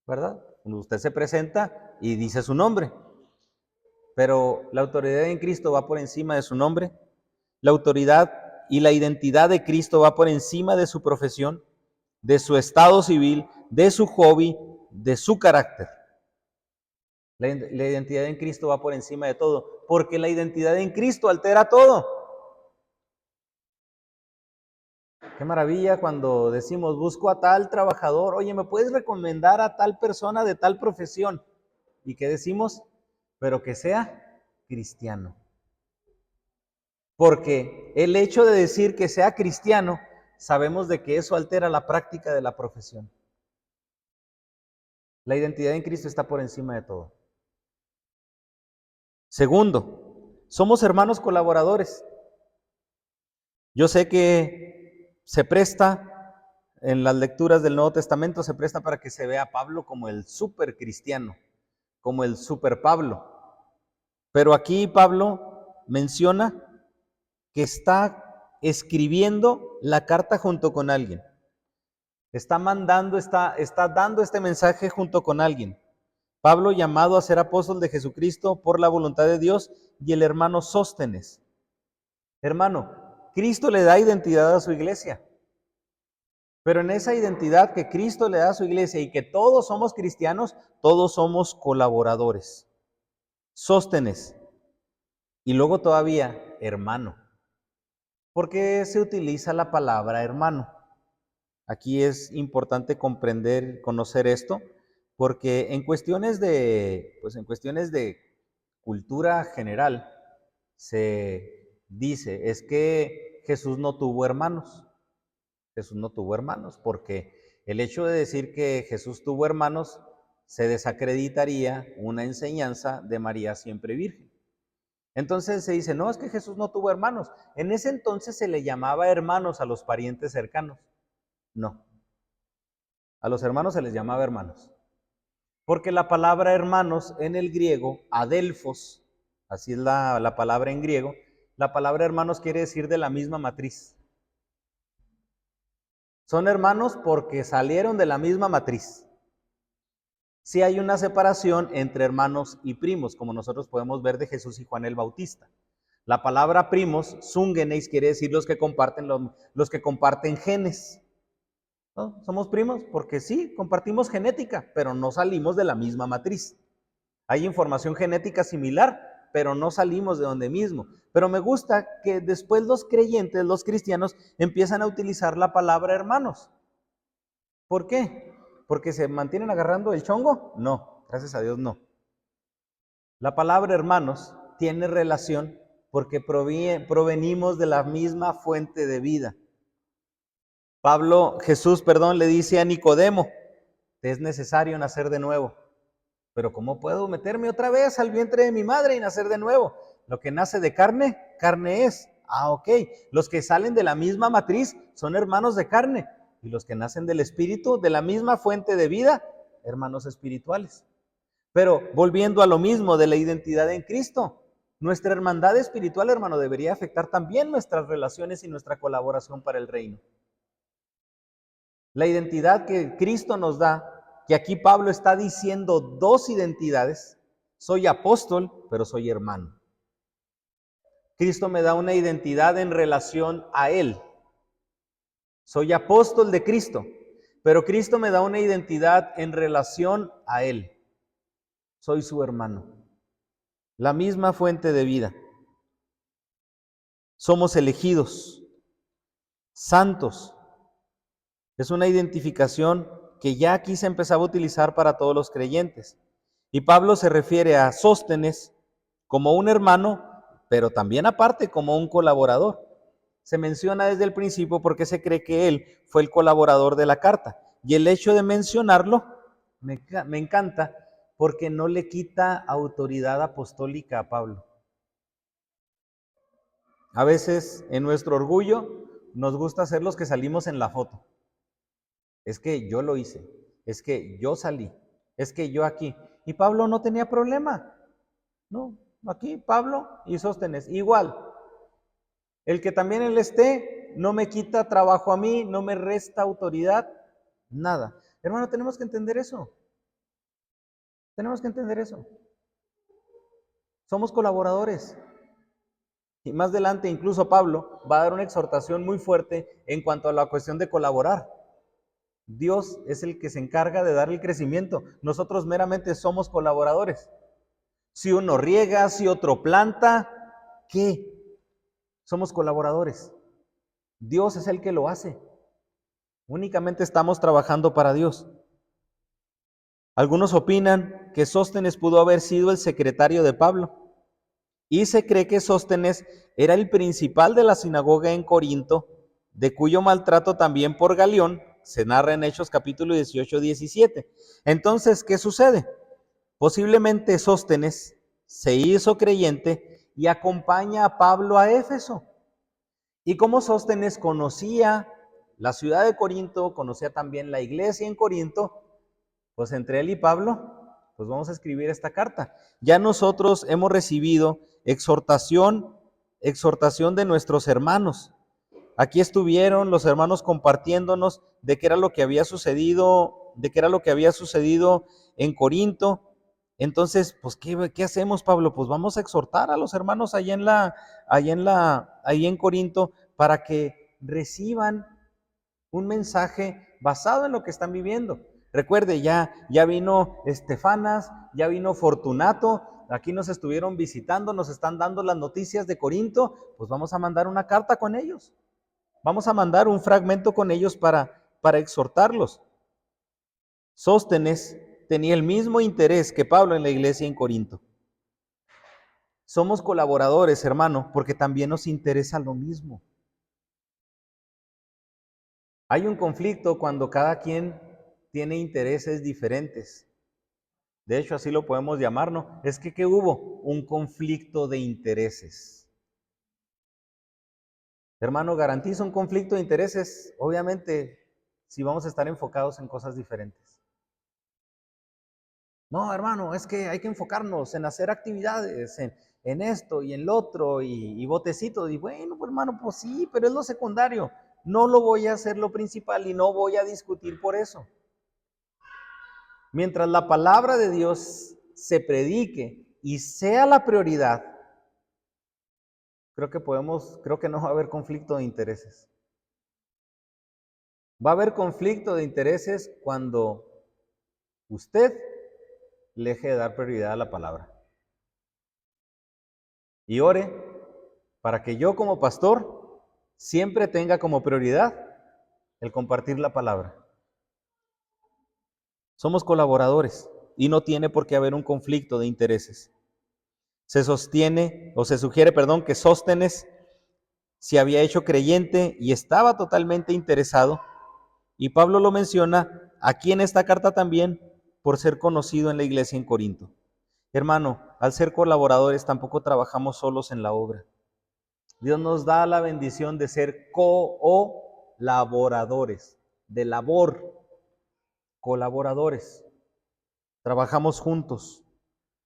¿verdad? Cuando usted se presenta y dice su nombre, pero la autoridad en Cristo va por encima de su nombre. La autoridad y la identidad de Cristo va por encima de su profesión, de su estado civil, de su hobby, de su carácter. La identidad en Cristo va por encima de todo, porque la identidad en Cristo altera todo. Qué maravilla cuando decimos, busco a tal trabajador, oye, ¿me puedes recomendar a tal persona de tal profesión? ¿Y qué decimos? Pero que sea cristiano. Porque el hecho de decir que sea cristiano, sabemos de que eso altera la práctica de la profesión. La identidad en Cristo está por encima de todo. Segundo, somos hermanos colaboradores. Yo sé que se presta, en las lecturas del Nuevo Testamento, se presta para que se vea a Pablo como el super cristiano, como el super Pablo. Pero aquí Pablo menciona que está escribiendo la carta junto con alguien. Está dando este mensaje junto con alguien. Pablo, llamado a ser apóstol de Jesucristo por la voluntad de Dios, y el hermano Sóstenes. Hermano, Cristo le da identidad a su iglesia. Pero en esa identidad que Cristo le da a su iglesia y que todos somos cristianos, todos somos colaboradores. Sóstenes. Y luego todavía hermano. ¿Por qué se utiliza la palabra hermano? Aquí es importante comprender, conocer esto, porque en cuestiones de cultura general se dice, es que Jesús no tuvo hermanos. Jesús no tuvo hermanos, porque el hecho de decir que Jesús tuvo hermanos se desacreditaría una enseñanza de María siempre virgen. Entonces se dice, no, es que Jesús no tuvo hermanos. En ese entonces se le llamaba hermanos a los parientes cercanos. No, a los hermanos se les llamaba hermanos. Porque la palabra hermanos en el griego, adelfos, así es la palabra en griego, la palabra hermanos quiere decir de la misma matriz. Son hermanos porque salieron de la misma matriz. Sí hay una separación entre hermanos y primos, como nosotros podemos ver de Jesús y Juan el Bautista. La palabra primos, zungenes, quiere decir los que comparten genes. ¿No? Somos primos porque sí, compartimos genética, pero no salimos de la misma matriz. Hay información genética similar, pero no salimos de donde mismo. Pero me gusta que después los creyentes, los cristianos, empiezan a utilizar la palabra hermanos. ¿Por qué? porque se mantienen agarrando el chongo? No, gracias a Dios no. La palabra hermanos tiene relación porque provenimos de la misma fuente de vida. Jesús, le dice a Nicodemo, te es necesario nacer de nuevo. Pero ¿cómo puedo meterme otra vez al vientre de mi madre y nacer de nuevo? Lo que nace de carne, carne es. Ok. Los que salen de la misma matriz son hermanos de carne. Y los que nacen del Espíritu, de la misma fuente de vida, hermanos espirituales. Pero volviendo a lo mismo de la identidad en Cristo, nuestra hermandad espiritual, hermano, debería afectar también nuestras relaciones y nuestra colaboración para el reino. La identidad que Cristo nos da, que aquí Pablo está diciendo dos identidades, soy apóstol, pero soy hermano. Cristo me da una identidad en relación a Él. Soy apóstol de Cristo, pero Cristo me da una identidad en relación a Él. Soy su hermano. La misma fuente de vida. Somos elegidos, santos. Es una identificación que ya aquí se empezaba a utilizar para todos los creyentes. Y Pablo se refiere a Sóstenes como un hermano, pero también aparte como un colaborador. Se menciona desde el principio porque se cree que él fue el colaborador de la carta. Y el hecho de mencionarlo me encanta porque no le quita autoridad apostólica a Pablo. A veces en nuestro orgullo nos gusta ser los que salimos en la foto. Es que yo lo hice, es que yo salí, es que yo aquí. Y Pablo no tenía problema. No, aquí Pablo y Sóstenes, igual. El que también él esté, no me quita trabajo a mí, no me resta autoridad, nada. Hermano, tenemos que entender eso. Tenemos que entender eso. Somos colaboradores. Y más adelante, incluso Pablo va a dar una exhortación muy fuerte en cuanto a la cuestión de colaborar. Dios es el que se encarga de dar el crecimiento. Nosotros meramente somos colaboradores. Si uno riega, si otro planta, ¿qué? Somos colaboradores. Dios es el que lo hace. Únicamente estamos trabajando para Dios. Algunos opinan que Sóstenes pudo haber sido el secretario de Pablo. Y se cree que Sóstenes era el principal de la sinagoga en Corinto, de cuyo maltrato también por Galión se narra en Hechos capítulo 18-17. Entonces, ¿qué sucede? Posiblemente Sóstenes se hizo creyente y acompaña a Pablo a Éfeso. Y como Sóstenes conocía la ciudad de Corinto, conocía también la iglesia en Corinto, pues entre él y Pablo, pues vamos a escribir esta carta. Ya nosotros hemos recibido exhortación de nuestros hermanos. Aquí estuvieron los hermanos compartiéndonos de qué era lo que había sucedido, en Corinto. Entonces, pues, ¿qué hacemos, Pablo? Pues vamos a exhortar a los hermanos ahí en Corinto para que reciban un mensaje basado en lo que están viviendo. Recuerde, ya vino Estefanas, ya vino Fortunato, aquí nos estuvieron visitando, nos están dando las noticias de Corinto, pues vamos a mandar una carta con ellos. Vamos a mandar un fragmento con ellos para exhortarlos. Sóstenes tenía el mismo interés que Pablo en la iglesia en Corinto. Somos colaboradores, hermano, porque también nos interesa lo mismo. Hay un conflicto cuando cada quien tiene intereses diferentes. De hecho, así lo podemos llamar, ¿no? Es que, ¿qué hubo? Un conflicto de intereses. Hermano, ¿garantiza un conflicto de intereses? Obviamente, si vamos a estar enfocados en cosas diferentes. No, hermano, es que hay que enfocarnos en hacer actividades, en esto y en lo otro, y botecitos. Y bueno, pues, hermano, pues sí, pero es lo secundario. No lo voy a hacer lo principal y no voy a discutir por eso. Mientras la palabra de Dios se predique y sea la prioridad, creo que no va a haber conflicto de intereses. Va a haber conflicto de intereses cuando usted le deje de dar prioridad a la palabra. Y ore para que yo como pastor siempre tenga como prioridad el compartir la palabra. Somos colaboradores y no tiene por qué haber un conflicto de intereses. Se sugiere, que Sóstenes se había hecho creyente y estaba totalmente interesado, y Pablo lo menciona aquí en esta carta también por ser conocido en la iglesia en Corinto. Hermano, al ser colaboradores tampoco trabajamos solos en la obra. Dios nos da la bendición de ser colaboradores, de labor, colaboradores. Trabajamos juntos.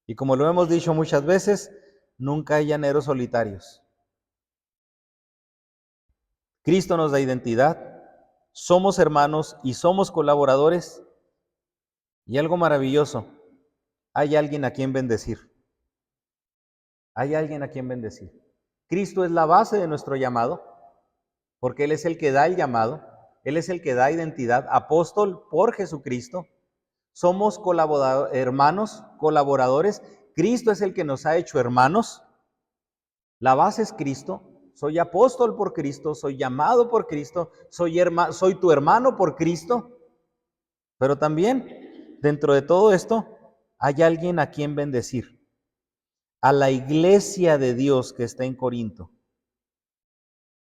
Y como lo hemos dicho muchas veces, nunca hay llaneros solitarios. Cristo nos da identidad, somos hermanos y somos colaboradores. Y algo maravilloso, hay alguien a quien bendecir. Hay alguien a quien bendecir. Cristo es la base de nuestro llamado, porque Él es el que da el llamado, Él es el que da identidad, apóstol por Jesucristo. Somos hermanos, colaboradores. Cristo es el que nos ha hecho hermanos. La base es Cristo. Soy apóstol por Cristo, soy llamado por Cristo, soy tu hermano por Cristo. Pero también, dentro de todo esto, hay alguien a quien bendecir. A la iglesia de Dios que está en Corinto.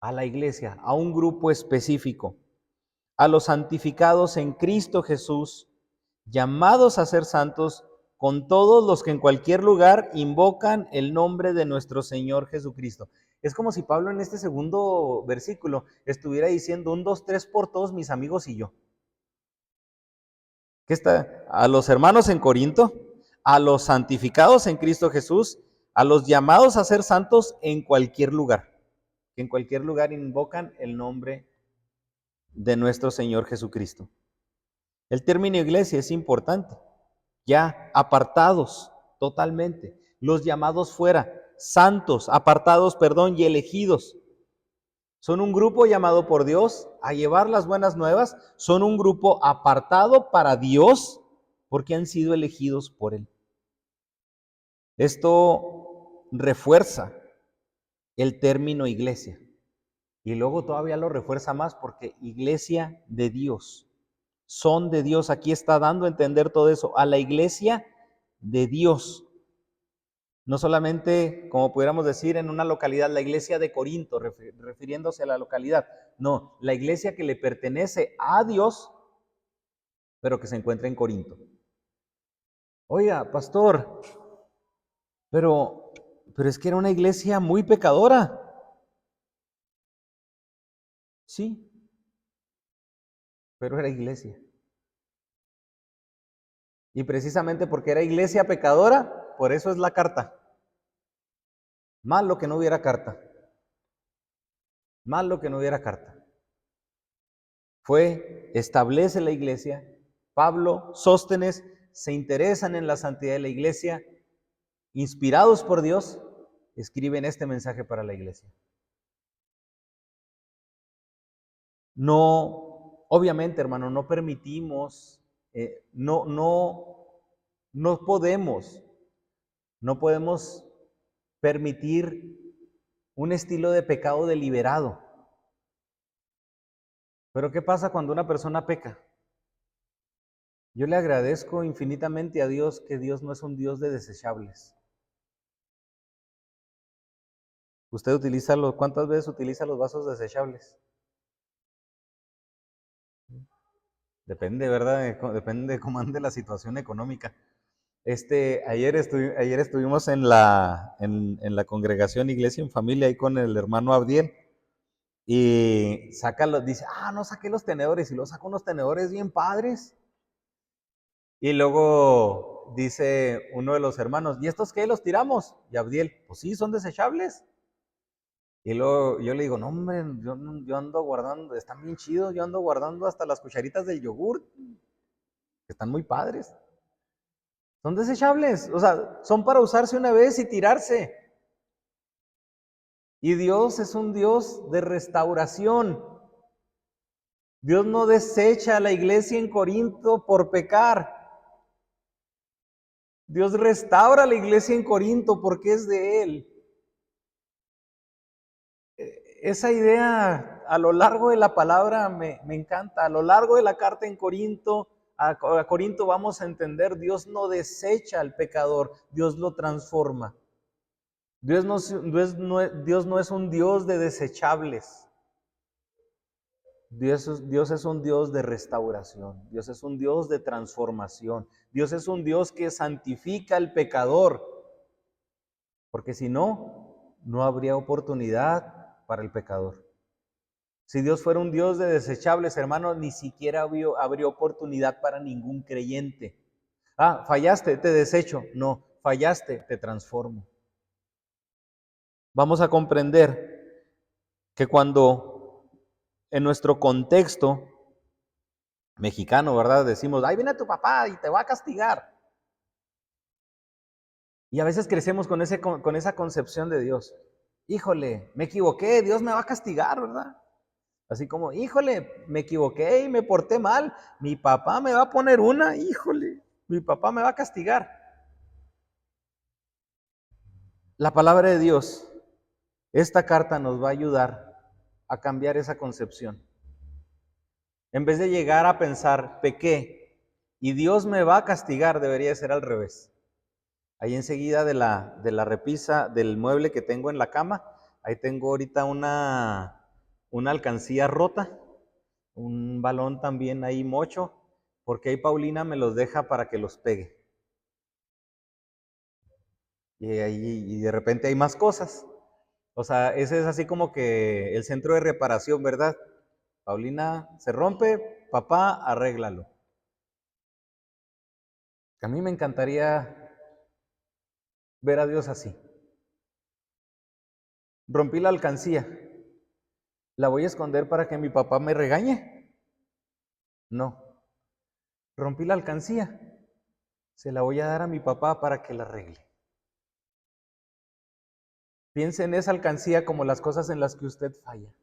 A la iglesia, a un grupo específico. A los santificados en Cristo Jesús, llamados a ser santos, con todos los que en cualquier lugar invocan el nombre de nuestro Señor Jesucristo. Es como si Pablo en este segundo versículo estuviera diciendo 1, 2, 3 por todos mis amigos y yo. ¿Qué está? A los hermanos en Corinto, a los santificados en Cristo Jesús, a los llamados a ser santos en cualquier lugar. Que en cualquier lugar invocan el nombre de nuestro Señor Jesucristo. El término iglesia es importante. Ya apartados totalmente, los llamados fuera, santos, apartados, y elegidos. Son un grupo llamado por Dios a llevar las buenas nuevas, son un grupo apartado para Dios porque han sido elegidos por Él. Esto refuerza el término iglesia y luego todavía lo refuerza más porque iglesia de Dios. Son de Dios. Aquí está dando a entender todo eso. A la iglesia de Dios. No solamente, como pudiéramos decir, en una localidad, la iglesia de Corinto, refiriéndose a la localidad. No, la iglesia que le pertenece a Dios, pero que se encuentra en Corinto. Oiga, pastor, pero es que era una iglesia muy pecadora. Sí, pero era iglesia. Y precisamente porque era iglesia pecadora, por eso es la carta. Malo que no hubiera carta. Malo que no hubiera carta. Establece la iglesia. Pablo, Sóstenes, se interesan en la santidad de la iglesia. Inspirados por Dios, escriben este mensaje para la iglesia. No, obviamente, hermano, no permitimos, no podemos permitir un estilo de pecado deliberado. Pero ¿qué pasa cuando una persona peca? Yo le agradezco infinitamente a Dios que Dios no es un Dios de desechables. ¿Usted cuántas veces utiliza los vasos desechables? Depende, ¿verdad? Depende de cómo ande la situación económica. Ayer estuvimos en la congregación Iglesia en Familia ahí con el hermano Abdiel y dice, no saqué los tenedores, y lo saca unos tenedores bien padres. Y luego dice uno de los hermanos, ¿y estos qué? ¿Los tiramos? Y Abdiel, pues sí, son desechables. Y luego yo le digo, no hombre, yo ando guardando, están bien chidos, yo ando guardando hasta las cucharitas del yogur, que están muy padres. Son desechables, o sea, son para usarse una vez y tirarse. Y Dios es un Dios de restauración. Dios no desecha a la iglesia en Corinto por pecar. Dios restaura a la iglesia en Corinto porque es de Él. Esa idea a lo largo de la palabra me encanta. A lo largo de la carta en Corinto, a Corinto vamos a entender, Dios no desecha al pecador, Dios lo transforma. Dios no es un Dios de desechables. Dios es un Dios de restauración. Dios es un Dios de transformación. Dios es un Dios que santifica al pecador. Porque si no, no habría oportunidad para el pecador. Si Dios fuera un Dios de desechables, hermanos, ni siquiera habría oportunidad para ningún creyente. Fallaste, te desecho. No, fallaste, te transformo. Vamos a comprender que cuando en nuestro contexto mexicano, ¿verdad? Decimos, ahí viene tu papá y te va a castigar. Y a veces crecemos con esa concepción de Dios. Híjole, me equivoqué, Dios me va a castigar, ¿verdad? Así como, híjole, me equivoqué y me porté mal, mi papá me va a poner una, híjole, mi papá me va a castigar. La palabra de Dios, esta carta nos va a ayudar a cambiar esa concepción. En vez de llegar a pensar, pequé y Dios me va a castigar, debería ser al revés. Ahí enseguida de la repisa del mueble que tengo en la cama, ahí tengo ahorita una alcancía rota, un balón también ahí mocho, porque ahí Paulina me los deja para que los pegue. Y de repente hay más cosas. O sea, ese es así como que el centro de reparación, ¿verdad? Paulina se rompe, papá, arréglalo. A mí me encantaría ver a Dios así. Rompí la alcancía. ¿La voy a esconder para que mi papá me regañe? No. Rompí la alcancía. Se la voy a dar a mi papá para que la arregle. Piense en esa alcancía como las cosas en las que usted falla.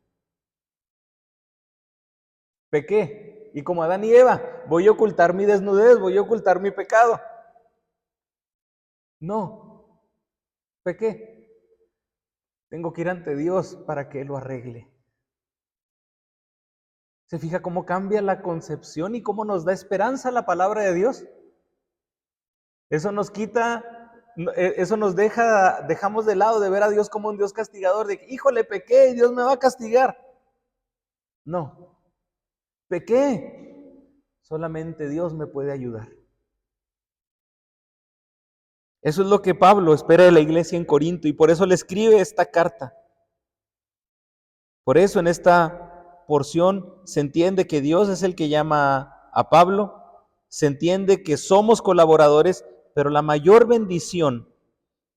Pequé. Y como Adán y Eva, voy a ocultar mi desnudez, voy a ocultar mi pecado. No. Pequé. Tengo que ir ante Dios para que Él lo arregle. ¿Se fija cómo cambia la concepción y cómo nos da esperanza la palabra de Dios? Eso nos quita, eso nos dejamos de lado de ver a Dios como un Dios castigador, de que, híjole, pequé y Dios me va a castigar. No, pequé, solamente Dios me puede ayudar. Eso es lo que Pablo espera de la iglesia en Corinto y por eso le escribe esta carta. Por eso en esta porción se entiende que Dios es el que llama a Pablo, se entiende que somos colaboradores, pero la mayor bendición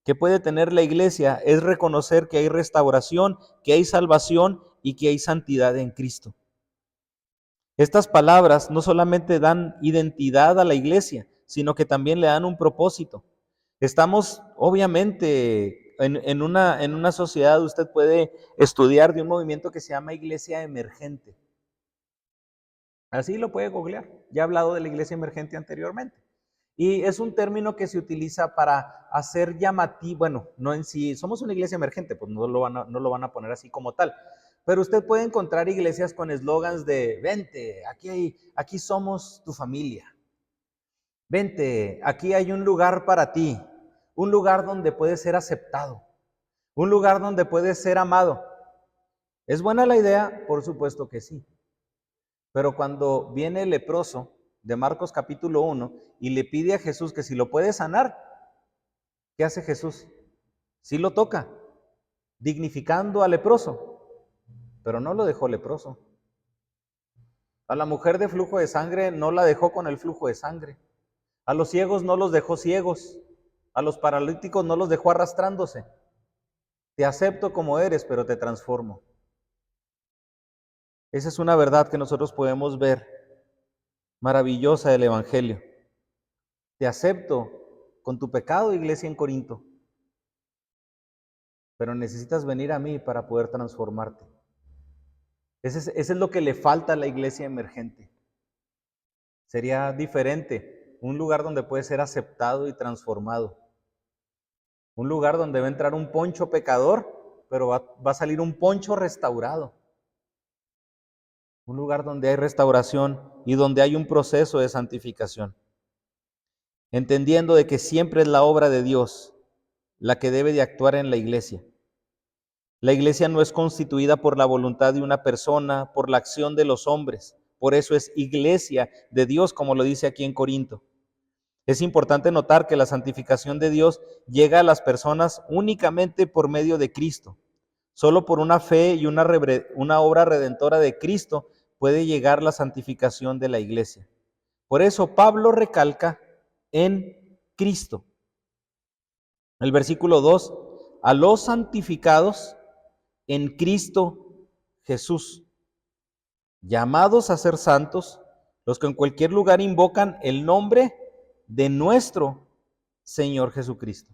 que puede tener la iglesia es reconocer que hay restauración, que hay salvación y que hay santidad en Cristo. Estas palabras no solamente dan identidad a la iglesia, sino que también le dan un propósito. Estamos, obviamente, en una sociedad, usted puede estudiar de un movimiento que se llama iglesia emergente. Así lo puede googlear. Ya he hablado de la iglesia emergente anteriormente. Y es un término que se utiliza para hacer llamativo, bueno, no en sí, somos una iglesia emergente, pues no lo van a poner así como tal. Pero usted puede encontrar iglesias con eslogans de, vente, aquí somos tu familia. Vente, aquí hay un lugar para ti, un lugar donde puedes ser aceptado, un lugar donde puedes ser amado. ¿Es buena la idea? Por supuesto que sí. Pero cuando viene el leproso de Marcos capítulo 1 y le pide a Jesús que si lo puede sanar, ¿qué hace Jesús? Sí lo toca, dignificando al leproso, pero no lo dejó leproso. A la mujer de flujo de sangre no la dejó con el flujo de sangre. A los ciegos no los dejó ciegos. A los paralíticos no los dejó arrastrándose. Te acepto como eres, pero te transformo. Esa es una verdad que nosotros podemos ver, maravillosa del Evangelio. Te acepto con tu pecado, iglesia en Corinto, pero necesitas venir a mí para poder transformarte. Ese es lo que le falta a la iglesia emergente. Sería diferente, un lugar donde puede ser aceptado y transformado. Un lugar donde va a entrar un poncho pecador, pero va a salir un poncho restaurado. un lugar donde hay restauración y donde hay un proceso de santificación, entendiendo de que siempre es la obra de Dios la que debe de actuar en la iglesia. La iglesia no es constituida por la voluntad de una persona, por la acción de los hombres. Por eso es iglesia de Dios, como lo dice aquí en Corinto. Es importante notar que la santificación de Dios llega a las personas únicamente por medio de Cristo. Solo por una fe y una obra redentora de Cristo puede llegar la santificación de la iglesia. Por eso Pablo recalca en Cristo. El versículo 2, a los santificados en Cristo Jesús, llamados a ser santos, los que en cualquier lugar invocan el nombre de nuestro Señor Jesucristo.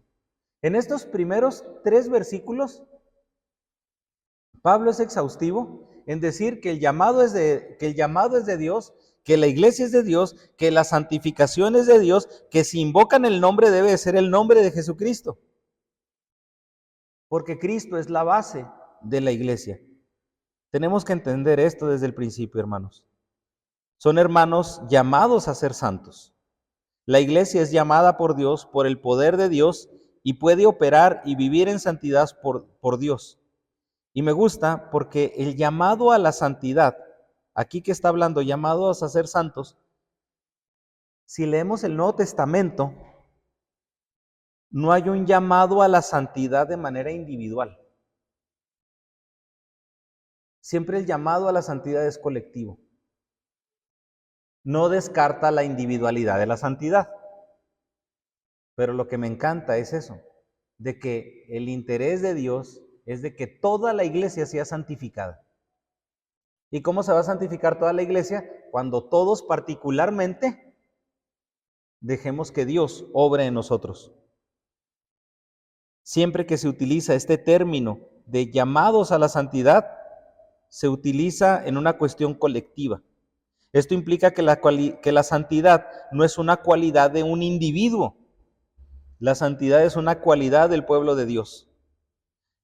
En estos primeros 3 versículos, Pablo es exhaustivo en decir que el llamado es de Dios, que la iglesia es de Dios, que la santificación es de Dios, que si invocan el nombre debe de ser el nombre de Jesucristo. Porque Cristo es la base de la iglesia. Tenemos que entender esto desde el principio, hermanos. Son hermanos llamados a ser santos. La iglesia es llamada por Dios, por el poder de Dios, y puede operar y vivir en santidad por Dios. Y me gusta porque el llamado a la santidad, aquí que está hablando, llamados a ser santos, si leemos el Nuevo Testamento, no hay un llamado a la santidad de manera individual. Siempre el llamado a la santidad es colectivo. No descarta la individualidad de la santidad. Pero lo que me encanta es eso, de que el interés de Dios es de que toda la iglesia sea santificada. ¿Y cómo se va a santificar toda la iglesia? Cuando todos particularmente dejemos que Dios obre en nosotros. Siempre que se utiliza este término de llamados a la santidad, se utiliza en una cuestión colectiva. Esto implica que la santidad no es una cualidad de un individuo. La santidad es una cualidad del pueblo de Dios.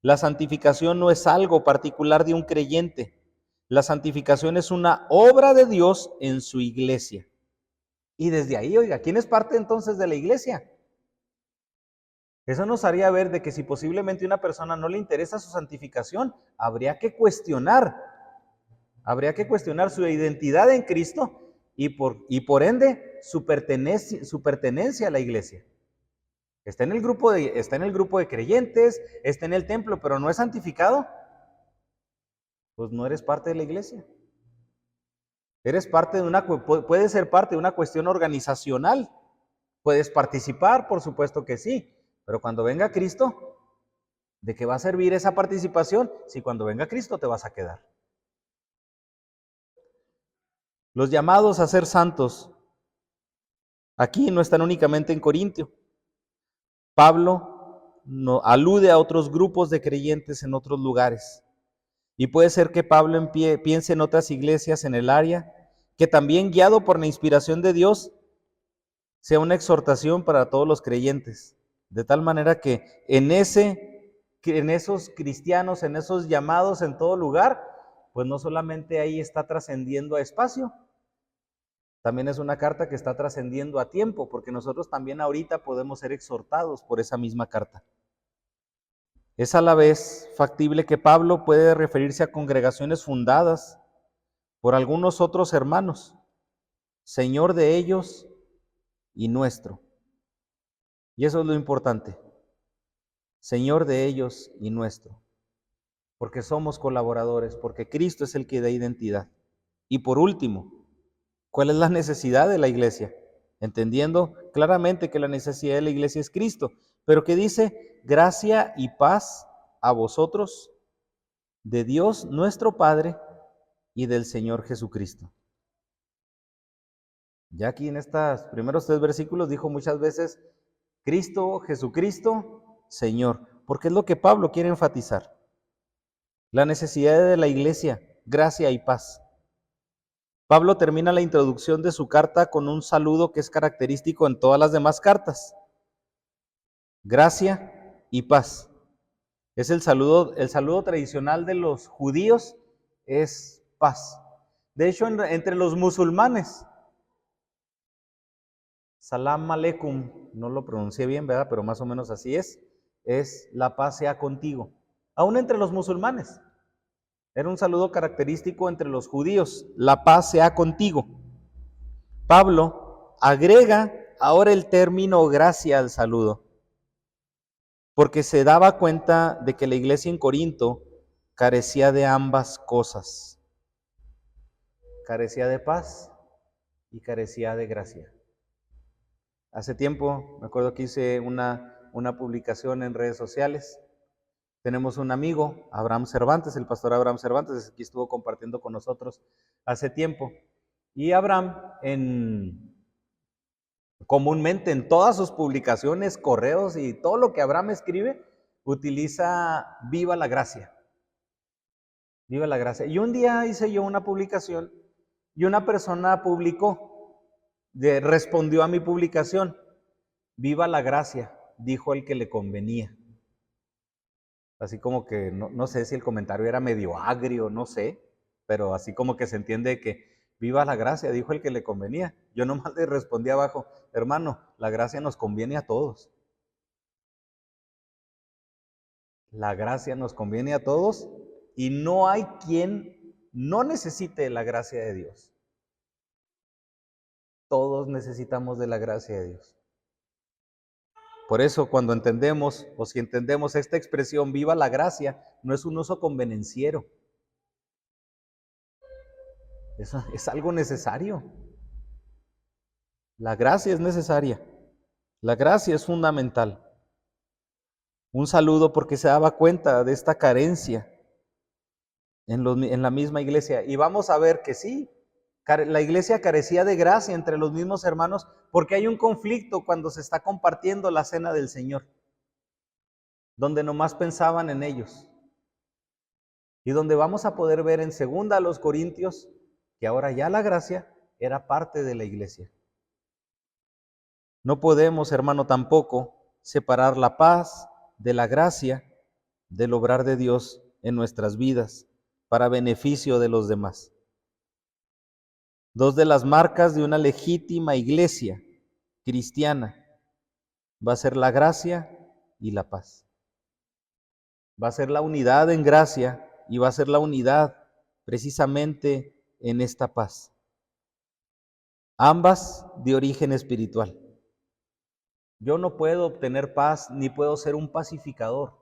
La santificación no es algo particular de un creyente. La santificación es una obra de Dios en su iglesia. Y desde ahí, oiga, ¿quién es parte entonces de la iglesia? Eso nos haría ver de que si posiblemente a una persona no le interesa su santificación, habría que cuestionar su identidad en Cristo y por ende su pertenencia a la iglesia. Está en el grupo de creyentes, está en el templo, pero no es santificado, pues no eres parte de la iglesia. Puedes ser parte de una cuestión organizacional, puedes participar, por supuesto que sí, pero cuando venga Cristo, ¿de qué va a servir esa participación si cuando venga Cristo te vas a quedar? Los llamados a ser santos aquí no están únicamente en Corintio. Pablo alude a otros grupos de creyentes en otros lugares. Y puede ser que Pablo piense en otras iglesias en el área, que también guiado por la inspiración de Dios, sea una exhortación para todos los creyentes. De tal manera que en esos cristianos, en esos llamados en todo lugar, pues no solamente ahí está trascendiendo a espacio, también es una carta que está trascendiendo a tiempo, porque nosotros también ahorita podemos ser exhortados por esa misma carta. Es a la vez factible que Pablo puede referirse a congregaciones fundadas por algunos otros hermanos, Señor de ellos y nuestro. Y eso es lo importante, Señor de ellos y nuestro, porque somos colaboradores, porque Cristo es el que da identidad. Y por último, ¿cuál es la necesidad de la iglesia? Entendiendo claramente que la necesidad de la iglesia es Cristo, pero que dice, gracia y paz a vosotros, de Dios nuestro Padre y del Señor Jesucristo. Ya aquí en estos primeros 3 versículos dijo muchas veces, Cristo, Jesucristo, Señor, porque es lo que Pablo quiere enfatizar. La necesidad de la iglesia, gracia y paz. Pablo termina la introducción de su carta con un saludo que es característico en todas las demás cartas. Gracia y paz. Es el saludo tradicional de los judíos, es paz. De hecho, entre los musulmanes, Salam aleikum, no lo pronuncié bien, ¿verdad? Pero más o menos así es la paz sea contigo. Aún entre los musulmanes. Era un saludo característico entre los judíos, la paz sea contigo. Pablo agrega ahora el término gracia al saludo, porque se daba cuenta de que la iglesia en Corinto carecía de ambas cosas. Carecía de paz y carecía de gracia. Hace tiempo, me acuerdo que hice una publicación en redes sociales. Tenemos un amigo, Abraham Cervantes, el pastor Abraham Cervantes, que estuvo compartiendo con nosotros hace tiempo. Y Abraham, comúnmente en todas sus publicaciones, correos y todo lo que Abraham escribe, utiliza viva la gracia. Viva la gracia. Y un día hice yo una publicación y una persona respondió a mi publicación. Viva la gracia, dijo el que le convenía. Así como que, no sé si el comentario era medio agrio, no sé, pero así como que se entiende que viva la gracia, dijo el que le convenía. Yo nomás le respondí abajo, hermano, la gracia nos conviene a todos. La gracia nos conviene a todos y no hay quien no necesite la gracia de Dios. Todos necesitamos de la gracia de Dios. Por eso cuando entendemos, o si entendemos esta expresión, viva la gracia, no es un uso convenenciero. Es algo necesario. La gracia es necesaria. La gracia es fundamental. Un saludo porque se daba cuenta de esta carencia en la misma iglesia. Y vamos a ver que sí, la iglesia carecía de gracia entre los mismos hermanos porque hay un conflicto cuando se está compartiendo la cena del Señor, donde nomás pensaban en ellos. Y donde vamos a poder ver en 2 Corintios que ahora ya la gracia era parte de la iglesia. No podemos, hermano, tampoco separar la paz de la gracia del obrar de Dios en nuestras vidas para beneficio de los demás. Dos de las marcas de una legítima iglesia cristiana va a ser la gracia y la paz. Va a ser la unidad en gracia y va a ser la unidad precisamente en esta paz. Ambas de origen espiritual. Yo no puedo obtener paz ni puedo ser un pacificador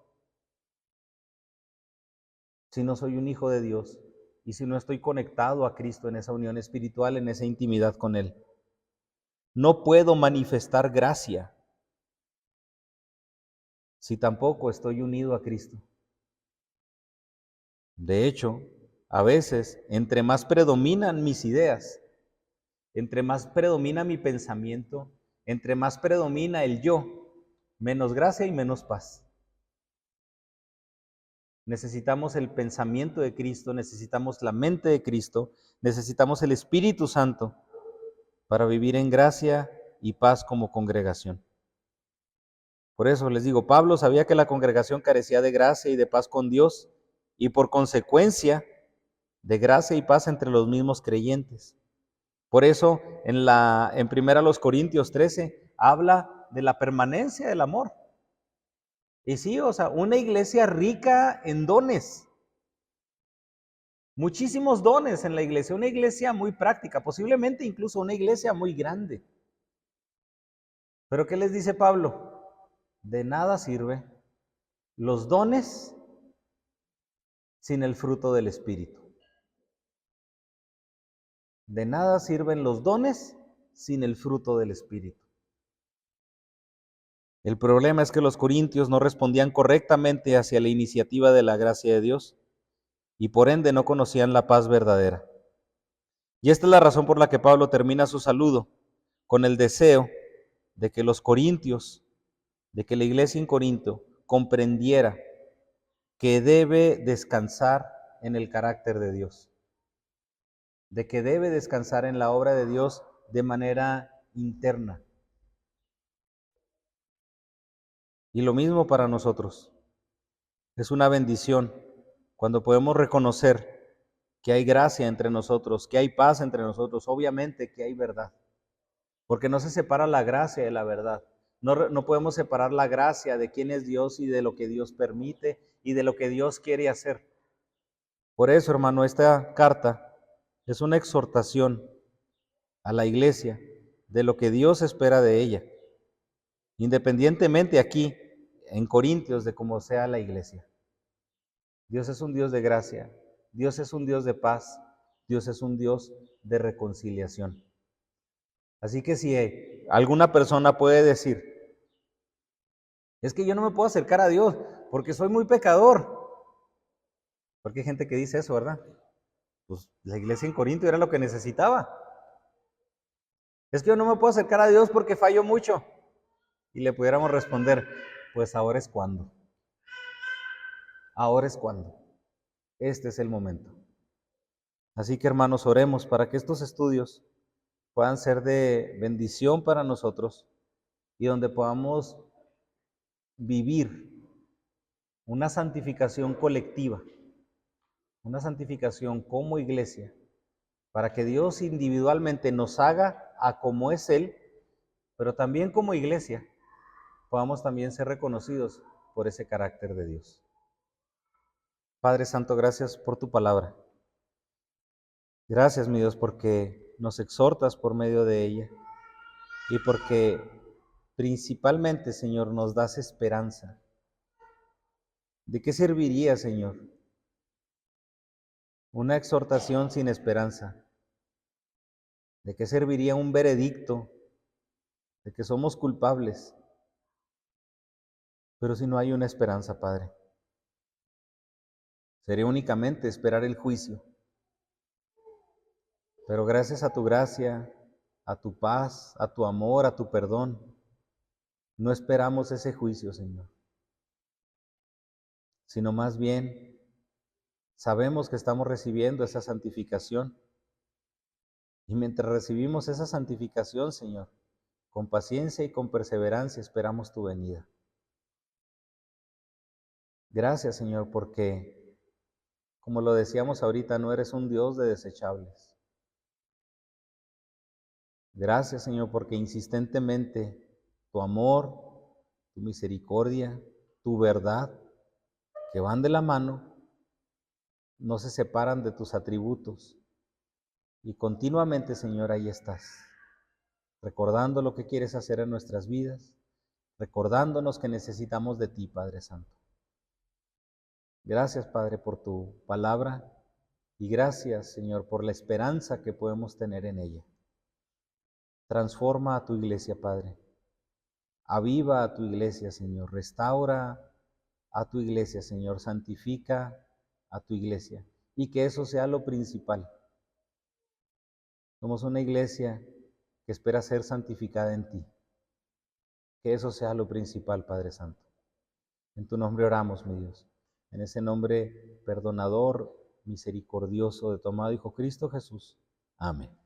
si no soy un hijo de Dios y si no estoy conectado a Cristo en esa unión espiritual, en esa intimidad con Él. No puedo manifestar gracia si tampoco estoy unido a Cristo. De hecho, a veces, entre más predominan mis ideas, entre más predomina mi pensamiento, entre más predomina el yo, menos gracia y menos paz. Necesitamos el pensamiento de Cristo, necesitamos la mente de Cristo, necesitamos el Espíritu Santo para vivir en gracia y paz como congregación. Por eso les digo, Pablo sabía que la congregación carecía de gracia y de paz con Dios y por consecuencia de gracia y paz entre los mismos creyentes. Por eso en 1 Corintios 13 habla de la permanencia del amor. Y sí, o sea, una iglesia rica en dones. Muchísimos dones en la iglesia, una iglesia muy práctica, posiblemente incluso una iglesia muy grande. Pero ¿qué les dice Pablo? De nada sirve los dones sin el fruto del Espíritu. De nada sirven los dones sin el fruto del Espíritu. El problema es que los corintios no respondían correctamente hacia la iniciativa de la gracia de Dios y por ende no conocían la paz verdadera. Y esta es la razón por la que Pablo termina su saludo con el deseo de que los corintios, de que la iglesia en Corinto comprendiera que debe descansar en el carácter de Dios, de que debe descansar en la obra de Dios de manera interna. Y lo mismo para nosotros. Es una bendición cuando podemos reconocer que hay gracia entre nosotros, que hay paz entre nosotros, obviamente que hay verdad, porque no se separa la gracia de la verdad. No podemos separar la gracia de quién es Dios y de lo que Dios permite y de lo que Dios quiere hacer. Por eso, hermano, esta carta es una exhortación a la iglesia de lo que Dios espera de ella, independientemente aquí en Corintios de cómo sea la iglesia. Dios es un Dios de gracia, Dios es un Dios de paz, Dios es un Dios de reconciliación. Así que si alguna persona puede decir, es que yo no me puedo acercar a Dios porque soy muy pecador, porque hay gente que dice eso, ¿verdad? Pues la iglesia en Corinto era lo que necesitaba. Es que yo no me puedo acercar a Dios porque fallo mucho. Y le pudiéramos responder, pues ahora es cuando. Ahora es cuando. Este es el momento. Así que hermanos, oremos para que estos estudios puedan ser de bendición para nosotros y donde podamos vivir una santificación colectiva, una santificación como iglesia, para que Dios individualmente nos haga a como es Él, pero también como iglesia podamos también ser reconocidos por ese carácter de Dios. Padre Santo, gracias por tu palabra. Gracias, mi Dios, porque nos exhortas por medio de ella y porque principalmente, Señor, nos das esperanza. ¿De qué serviría, Señor, una exhortación sin esperanza? ¿De qué serviría un veredicto de que somos culpables? Pero si no hay una esperanza, Padre, sería únicamente esperar el juicio. Pero gracias a tu gracia, a tu paz, a tu amor, a tu perdón, no esperamos ese juicio, Señor, sino más bien sabemos que estamos recibiendo esa santificación. Y mientras recibimos esa santificación, Señor, con paciencia y con perseverancia esperamos tu venida. Gracias, Señor, porque, como lo decíamos ahorita, no eres un Dios de desechables. Gracias, Señor, porque insistentemente tu amor, tu misericordia, tu verdad, que van de la mano, no se separan de tus atributos. Y continuamente, Señor, ahí estás, recordando lo que quieres hacer en nuestras vidas, recordándonos que necesitamos de ti, Padre Santo. Gracias, Padre, por tu palabra y gracias, Señor, por la esperanza que podemos tener en ella. Transforma a tu iglesia, Padre. Aviva a tu iglesia, Señor. Restaura a tu iglesia, Señor. Santifica a tu iglesia. Y que eso sea lo principal. Somos una iglesia que espera ser santificada en ti. Que eso sea lo principal, Padre Santo. En tu nombre oramos, mi Dios. En ese nombre perdonador, misericordioso de tu amado Hijo Cristo Jesús. Amén.